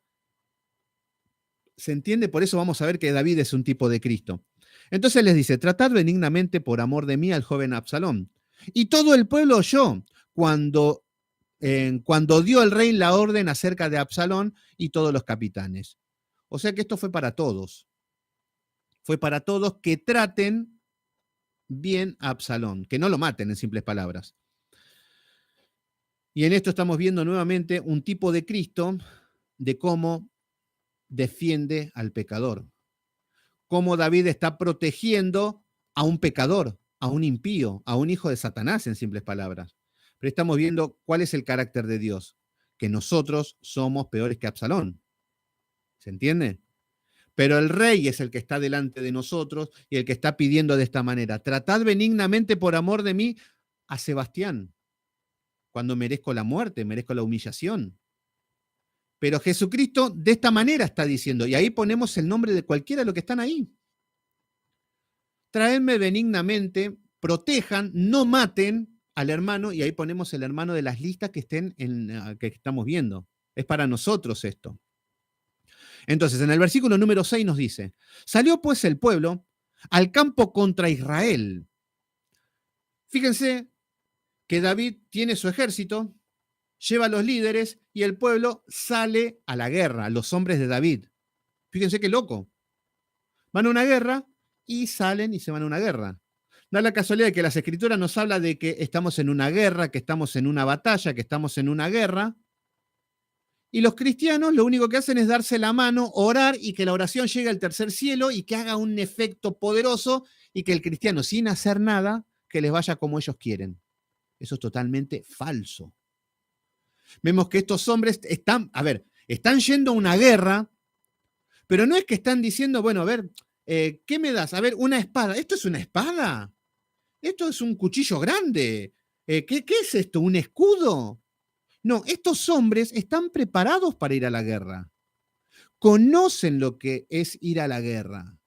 ¿Se entiende? Por eso vamos a ver que David es un tipo de Cristo. Entonces les dice, tratad benignamente por amor de mí al joven Absalón. Y todo el pueblo oyó cuando dio el rey la orden acerca de Absalón y todos los capitanes. O sea que esto fue para todos. Fue para todos que traten bien a Absalón, que no lo maten en simples palabras. Y en esto estamos viendo nuevamente un tipo de Cristo de cómo defiende al pecador. Cómo David está protegiendo a un pecador, a un impío, a un hijo de Satanás, en simples palabras. Pero estamos viendo cuál es el carácter de Dios, que nosotros somos peores que Absalón. ¿Se entiende? Pero el rey es el que está delante de nosotros y el que está pidiendo de esta manera. Tratad benignamente por amor de mí a Sebastián, cuando merezco la muerte, merezco la humillación. Pero Jesucristo de esta manera está diciendo, y ahí ponemos el nombre de cualquiera de los que están ahí. Traedme benignamente, protejan, no maten al hermano, y ahí ponemos el hermano de las listas que que estamos viendo. Es para nosotros esto. Entonces, en el versículo número 6 nos dice, salió pues el pueblo al campo contra Israel. Fíjense que David tiene su ejército, lleva a los líderes y el pueblo sale a la guerra, los hombres de David. Fíjense qué loco. Van a una guerra y salen y se van a una guerra. Da la casualidad de que las escrituras nos habla de que estamos en una guerra, que estamos en una batalla, que estamos en una guerra. Y los cristianos lo único que hacen es darse la mano, orar y que la oración llegue al tercer cielo y que haga un efecto poderoso y que el cristiano sin hacer nada, que les vaya como ellos quieren. Eso es totalmente falso. Vemos que estos hombres están yendo a una guerra, pero no es que están diciendo, bueno, a ver, ¿qué me das? A ver, una espada. ¿Esto es una espada? Esto es un cuchillo grande. ¿Qué es esto? ¿Un escudo? No, estos hombres están preparados para ir a la guerra. Conocen lo que es ir a la guerra.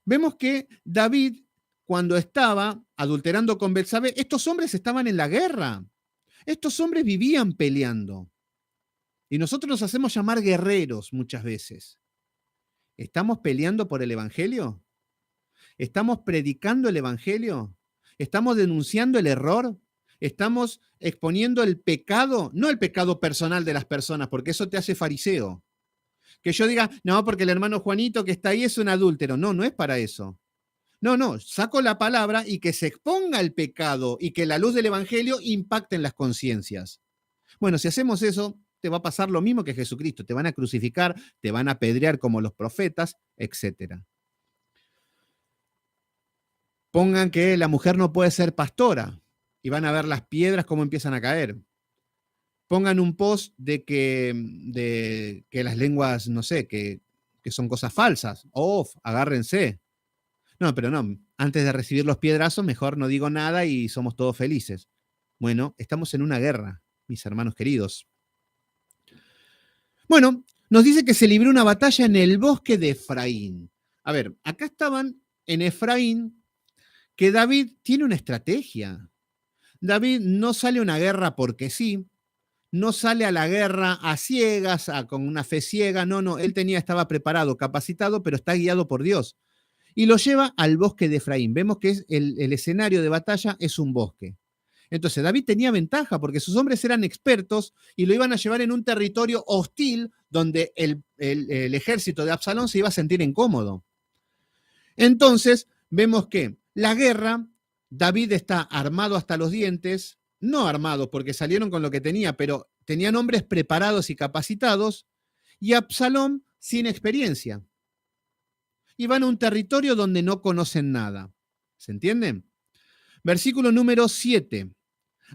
Vemos que David, cuando estaba adulterando con Betsabé, estos hombres estaban en la guerra. Estos hombres vivían peleando. Y nosotros nos hacemos llamar guerreros muchas veces. ¿Estamos peleando por el Evangelio? ¿Estamos predicando el Evangelio? ¿Estamos denunciando el error? ¿Estamos exponiendo el pecado? No el pecado personal de las personas, porque eso te hace fariseo. Que yo diga, no, porque el hermano Juanito que está ahí es un adúltero. No, no es para eso. No, saco la palabra y que se exponga el pecado y que la luz del Evangelio impacte en las conciencias. Bueno, si hacemos eso, te va a pasar lo mismo que Jesucristo. Te van a crucificar, te van a apedrear como los profetas, etc. Pongan que la mujer no puede ser pastora y van a ver las piedras cómo empiezan a caer. Pongan un post de que las lenguas, no sé, que son cosas falsas. Agárrense. No, pero no, antes de recibir los piedrazos, mejor no digo nada y somos todos felices. Bueno, estamos en una guerra, mis hermanos queridos. Bueno, nos dice que se libró una batalla en el bosque de Efraín. A ver, acá estaban en Efraín, que David tiene una estrategia. David no sale a una guerra porque sí, no sale a la guerra a ciegas, con una fe ciega, no, él estaba preparado, capacitado, pero está guiado por Dios. Y lo lleva al bosque de Efraín. Vemos que el escenario de batalla es un bosque. Entonces David tenía ventaja porque sus hombres eran expertos y lo iban a llevar en un territorio hostil donde el ejército de Absalón se iba a sentir incómodo. Entonces vemos que la guerra, David está armado hasta los dientes, no armado porque salieron con lo que tenía, pero tenían hombres preparados y capacitados, y Absalón sin experiencia. Y van a un territorio donde no conocen nada. ¿Se entiende? Versículo número 7.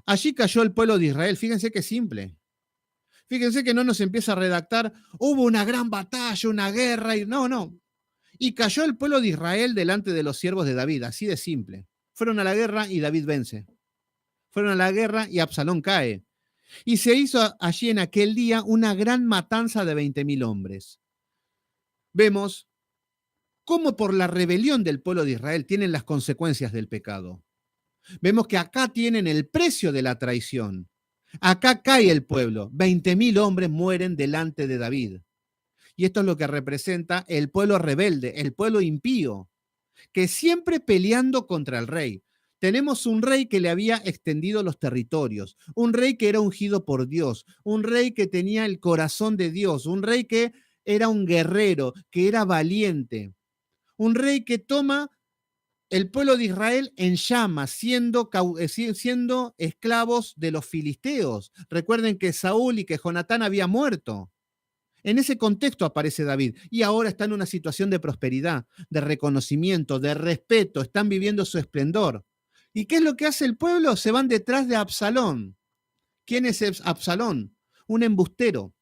Allí cayó el pueblo de Israel. Fíjense qué simple. Fíjense que no nos empieza a redactar, hubo una gran batalla, una guerra, y no. Y cayó el pueblo de Israel delante de los siervos de David, así de simple. Fueron a la guerra y David vence. Fueron a la guerra y Absalón cae. Y se hizo allí en aquel día una gran matanza de 20.000 hombres. Vemos cómo por la rebelión del pueblo de Israel tienen las consecuencias del pecado. Vemos que acá tienen el precio de la traición. Acá cae el pueblo. 20.000 hombres mueren delante de David. Y esto es lo que representa el pueblo rebelde, el pueblo impío, que siempre peleando contra el rey. Tenemos un rey que le había extendido los territorios, un rey que era ungido por Dios, un rey que tenía el corazón de Dios, un rey que era un guerrero, que era valiente, un rey que toma el pueblo de Israel en llamas, siendo esclavos de los filisteos. Recuerden que Saúl y que Jonatán habían muerto. En ese contexto aparece David y ahora está en una situación de prosperidad, de reconocimiento, de respeto, están viviendo su esplendor. ¿Y qué es lo que hace el pueblo? Se van detrás de Absalón. ¿Quién es Absalón? Un embustero,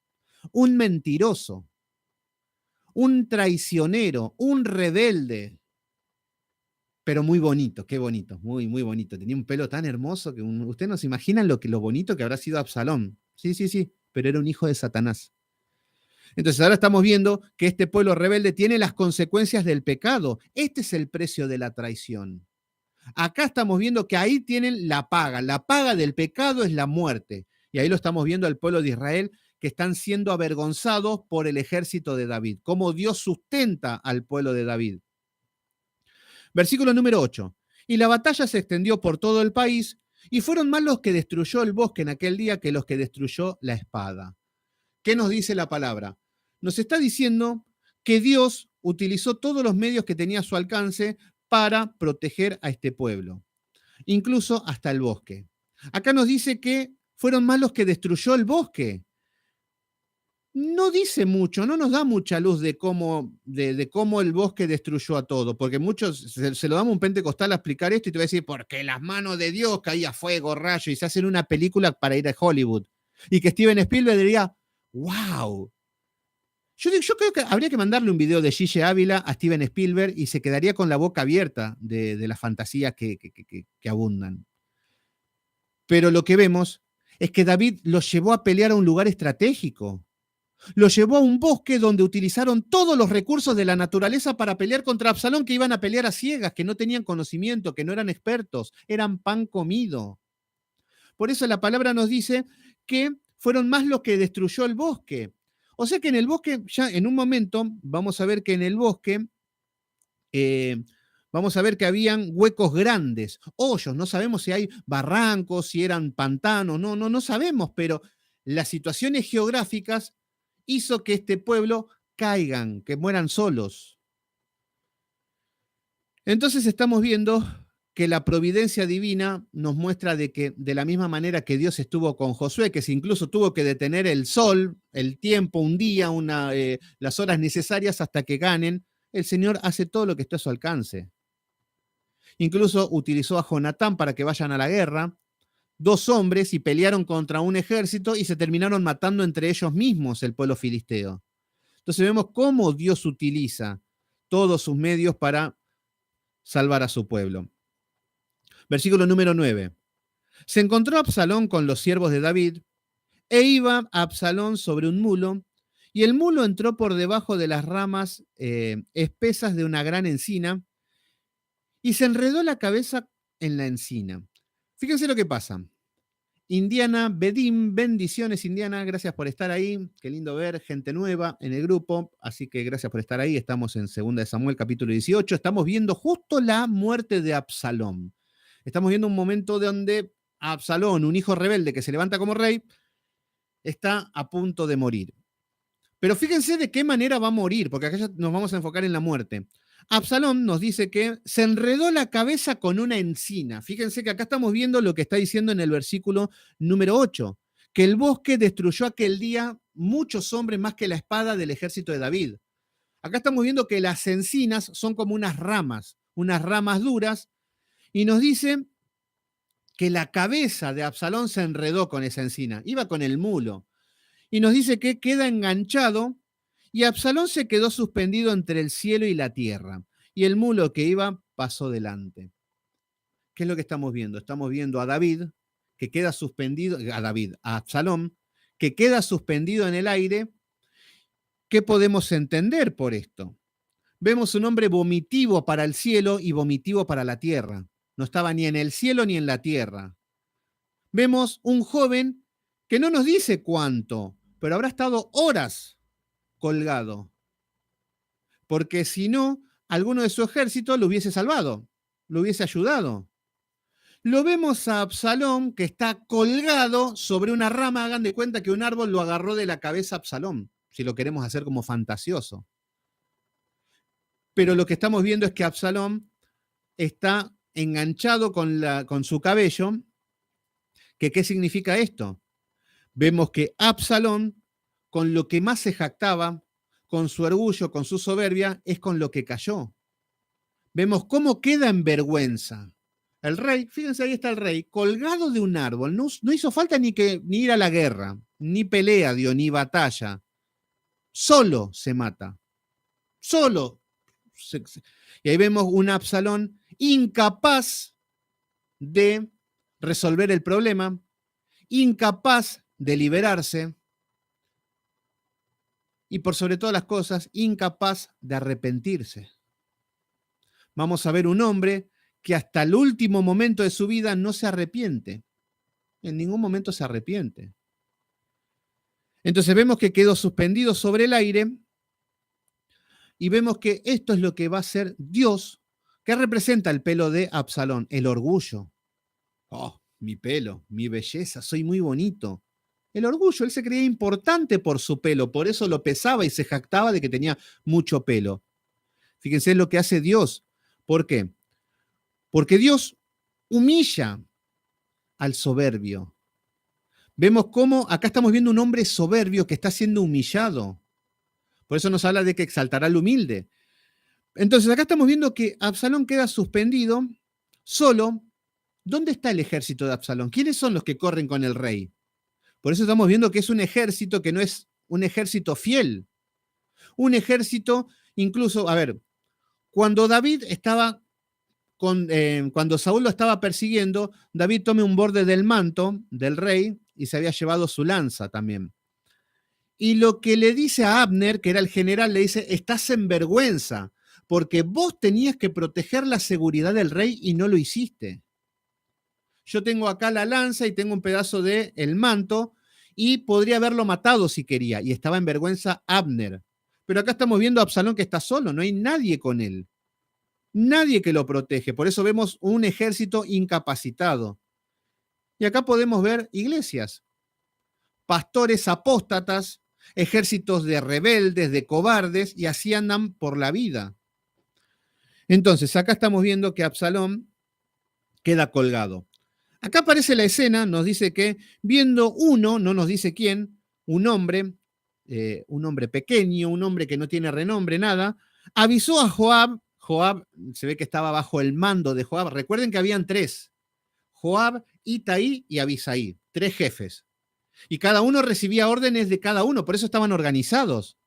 un mentiroso, un traicionero, un rebelde, pero muy bonito, qué bonito, muy, muy bonito. Tenía un pelo tan hermoso que ustedes no se imaginan lo bonito que habrá sido Absalón. Sí, pero era un hijo de Satanás. Entonces ahora estamos viendo que este pueblo rebelde tiene las consecuencias del pecado. Este es el precio de la traición. Acá estamos viendo que ahí tienen la paga. La paga del pecado es la muerte. Y ahí lo estamos viendo al pueblo de Israel que están siendo avergonzados por el ejército de David. Cómo Dios sustenta al pueblo de David. Versículo número 8. Y la batalla se extendió por todo el país y fueron más los que destruyó el bosque en aquel día que los que destruyó la espada. ¿Qué nos dice la palabra? Nos está diciendo que Dios utilizó todos los medios que tenía a su alcance para proteger a este pueblo, incluso hasta el bosque. Acá nos dice que fueron más los que destruyó el bosque. no dice mucho, no nos da mucha luz de cómo el bosque destruyó a todo, porque muchos se lo damos a un pentecostal a explicar esto y te va a decir, porque las manos de Dios caía fuego, rayo, y se hacen una película para ir a Hollywood. Y que Steven Spielberg diría, wow. Yo creo que habría que mandarle un video de Gigi Ávila a Steven Spielberg y se quedaría con la boca abierta de las fantasías que abundan. Pero lo que vemos es que David los llevó a pelear a un lugar estratégico. Lo llevó a un bosque donde utilizaron todos los recursos de la naturaleza para pelear contra Absalón, que iban a pelear a ciegas, que no tenían conocimiento, que no eran expertos, eran pan comido. Por eso la palabra nos dice que fueron más los que destruyó el bosque. O sea que en el bosque, ya en un momento, vamos a ver que en el bosque, vamos a ver que habían huecos grandes, hoyos, no sabemos si hay barrancos, si eran pantanos, no sabemos, pero las situaciones geográficas hizo que este pueblo caigan, que mueran solos. Entonces estamos viendo que la providencia divina nos muestra de que de la misma manera que Dios estuvo con Josué, que se incluso tuvo que detener el sol, el tiempo, un día, las horas necesarias hasta que ganen, el Señor hace todo lo que está a su alcance. Incluso utilizó a Jonatán para que vayan a la guerra, 2 hombres y pelearon contra un ejército y se terminaron matando entre ellos mismos el pueblo filisteo. Entonces vemos cómo Dios utiliza todos sus medios para salvar a su pueblo. Versículo número 9. Se encontró Absalón con los siervos de David e iba Absalón sobre un mulo y el mulo entró por debajo de las ramas espesas de una gran encina y se enredó la cabeza en la encina. Fíjense lo que pasa. Indiana Bedim, bendiciones Indiana, gracias por estar ahí, qué lindo ver gente nueva en el grupo, así que gracias por estar ahí, estamos en 2 de Samuel capítulo 18, estamos viendo justo la muerte de Absalón, estamos viendo un momento donde Absalón, un hijo rebelde que se levanta como rey, está a punto de morir. Pero fíjense de qué manera va a morir, porque acá ya nos vamos a enfocar en la muerte. Absalón nos dice que se enredó la cabeza con una encina. Fíjense que acá estamos viendo lo que está diciendo en el versículo número 8, que el bosque destruyó aquel día muchos hombres más que la espada del ejército de David. Acá estamos viendo que las encinas son como unas ramas duras, y nos dice que la cabeza de Absalón se enredó con esa encina, iba con el mulo, y nos dice que queda enganchado y Absalón se quedó suspendido entre el cielo y la tierra, y el mulo que iba pasó delante. ¿Qué es lo que estamos viendo? Estamos viendo a David, que queda suspendido, a Absalón, que queda suspendido en el aire. ¿Qué podemos entender por esto? Vemos un hombre vomitivo para el cielo y vomitivo para la tierra. No estaba ni en el cielo ni en la tierra. Vemos un joven que no nos dice cuánto, pero habrá estado horas colgado, porque si no, alguno de su ejército lo hubiese salvado, lo hubiese ayudado. Lo vemos a Absalón que está colgado sobre una rama, hagan de cuenta que un árbol lo agarró de la cabeza a Absalón, si lo queremos hacer como fantasioso. Pero lo que estamos viendo es que Absalón está enganchado con su cabello. ¿Qué significa esto? Vemos que Absalón, con lo que más se jactaba, con su orgullo, con su soberbia, es con lo que cayó. Vemos cómo queda en vergüenza. El rey, fíjense, ahí está el rey, colgado de un árbol. No hizo falta ni ir a la guerra, ni pelea dio, ni batalla. Solo se mata. Solo. Y ahí vemos un Absalón incapaz de resolver el problema, incapaz de liberarse y por sobre todas las cosas, incapaz de arrepentirse. Vamos a ver un hombre que hasta el último momento de su vida no se arrepiente. En ningún momento se arrepiente. Entonces vemos que quedó suspendido sobre el aire y vemos que esto es lo que va a hacer Dios, que representa el pelo de Absalón, el orgullo. Oh, mi pelo, mi belleza, soy muy bonito. El orgullo, él se creía importante por su pelo, por eso lo pesaba y se jactaba de que tenía mucho pelo. Fíjense lo que hace Dios. ¿Por qué? Porque Dios humilla al soberbio, Vemos cómo acá estamos viendo un hombre soberbio que está siendo humillado. Por eso nos habla de que exaltará al humilde. Entonces acá estamos viendo que Absalón queda suspendido, solo. ¿Dónde está el ejército de Absalón? ¿Quiénes son los que corren con el rey? Por eso estamos viendo que es un ejército que no es un ejército fiel. Un ejército, incluso, a ver, cuando David estaba cuando Saúl lo estaba persiguiendo, David toma un borde del manto del rey y se había llevado su lanza también. Y lo que le dice a Abner, que era el general, le dice, estás en vergüenza, porque vos tenías que proteger la seguridad del rey y no lo hiciste. Yo tengo acá la lanza y tengo un pedazo del manto y podría haberlo matado si quería. Y estaba en vergüenza Abner. Pero acá estamos viendo a Absalón que está solo, no hay nadie con él. Nadie que lo protege. Por eso vemos un ejército incapacitado. Y acá podemos ver iglesias, pastores apóstatas, ejércitos de rebeldes, de cobardes, y así andan por la vida. Entonces, acá estamos viendo que Absalón queda colgado. Acá aparece la escena, nos dice que viendo uno, no nos dice quién, un hombre pequeño, un hombre que no tiene renombre, nada, avisó a Joab. Joab se ve que estaba bajo el mando de Joab. Recuerden que habían tres: Joab, Itaí y Abisaí, tres jefes. Y cada uno recibía órdenes de cada uno, por eso estaban organizados.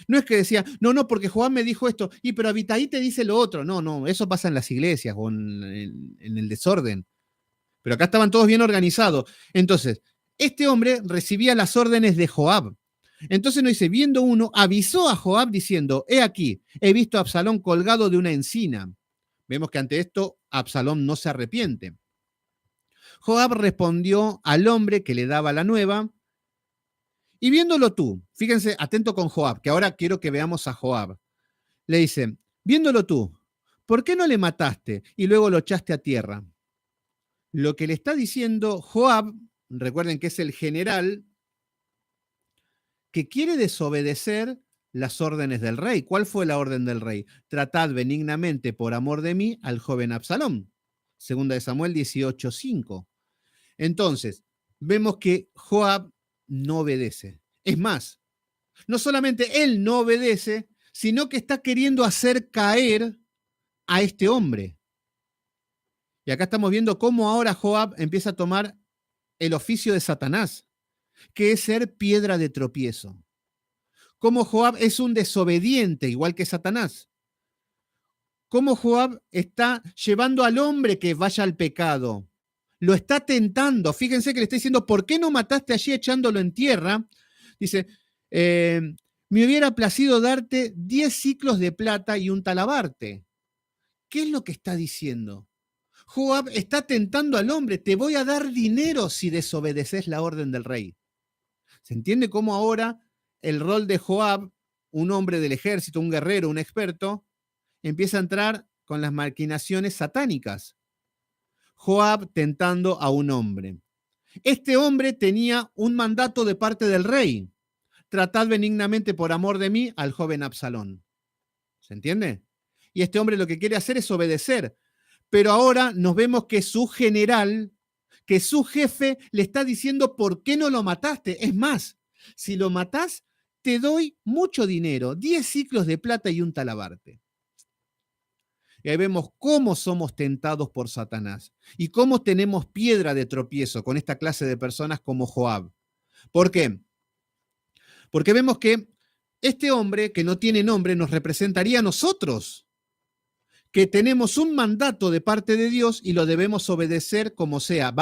No es que decía, no, porque Joab me dijo esto, pero Abitaí te dice lo otro. No, eso pasa en las iglesias o en el desorden. Pero acá estaban todos bien organizados. Entonces, este hombre recibía las órdenes de Joab. Entonces nos dice, viendo uno, avisó a Joab diciendo, he aquí, he visto a Absalón colgado de una encina. Vemos que ante esto Absalón no se arrepiente. Joab respondió al hombre que le daba la nueva, y viéndolo tú, fíjense, atento con Joab, que ahora quiero que veamos a Joab. Le dice, viéndolo tú, ¿por qué no le mataste y luego lo echaste a tierra? Lo que le está diciendo Joab, recuerden que es el general, que quiere desobedecer las órdenes del rey. ¿Cuál fue la orden del rey? Tratad benignamente por amor de mí al joven Absalón. Segunda de Samuel 18:5. Entonces, vemos que Joab no obedece. Es más, no solamente él no obedece, sino que está queriendo hacer caer a este hombre. Y acá estamos viendo cómo ahora Joab empieza a tomar el oficio de Satanás, que es ser piedra de tropiezo. Cómo Joab es un desobediente, igual que Satanás. Cómo Joab está llevando al hombre que vaya al pecado. Lo está tentando. Fíjense que le está diciendo, ¿por qué no mataste allí echándolo en tierra? Dice, me hubiera placido darte 10 ciclos de plata y un talabarte. ¿Qué es lo que está diciendo? Joab está tentando al hombre, te voy a dar dinero si desobedeces la orden del rey. ¿Se entiende cómo ahora el rol de Joab, un hombre del ejército, un guerrero, un experto, empieza a entrar con las maquinaciones satánicas? Joab tentando a un hombre. Este hombre tenía un mandato de parte del rey. Tratad benignamente por amor de mí al joven Absalón. ¿Se entiende? Y este hombre lo que quiere hacer es obedecer. Pero ahora nos vemos que su general, que su jefe le está diciendo, ¿por qué no lo mataste? Es más, si lo matás, te doy mucho dinero, 10 ciclos de plata y un talabarte. Y ahí vemos cómo somos tentados por Satanás y cómo tenemos piedra de tropiezo con esta clase de personas como Joab. ¿Por qué? Porque vemos que este hombre que no tiene nombre nos representaría a nosotros, que tenemos un mandato de parte de Dios y lo debemos obedecer como sea. Va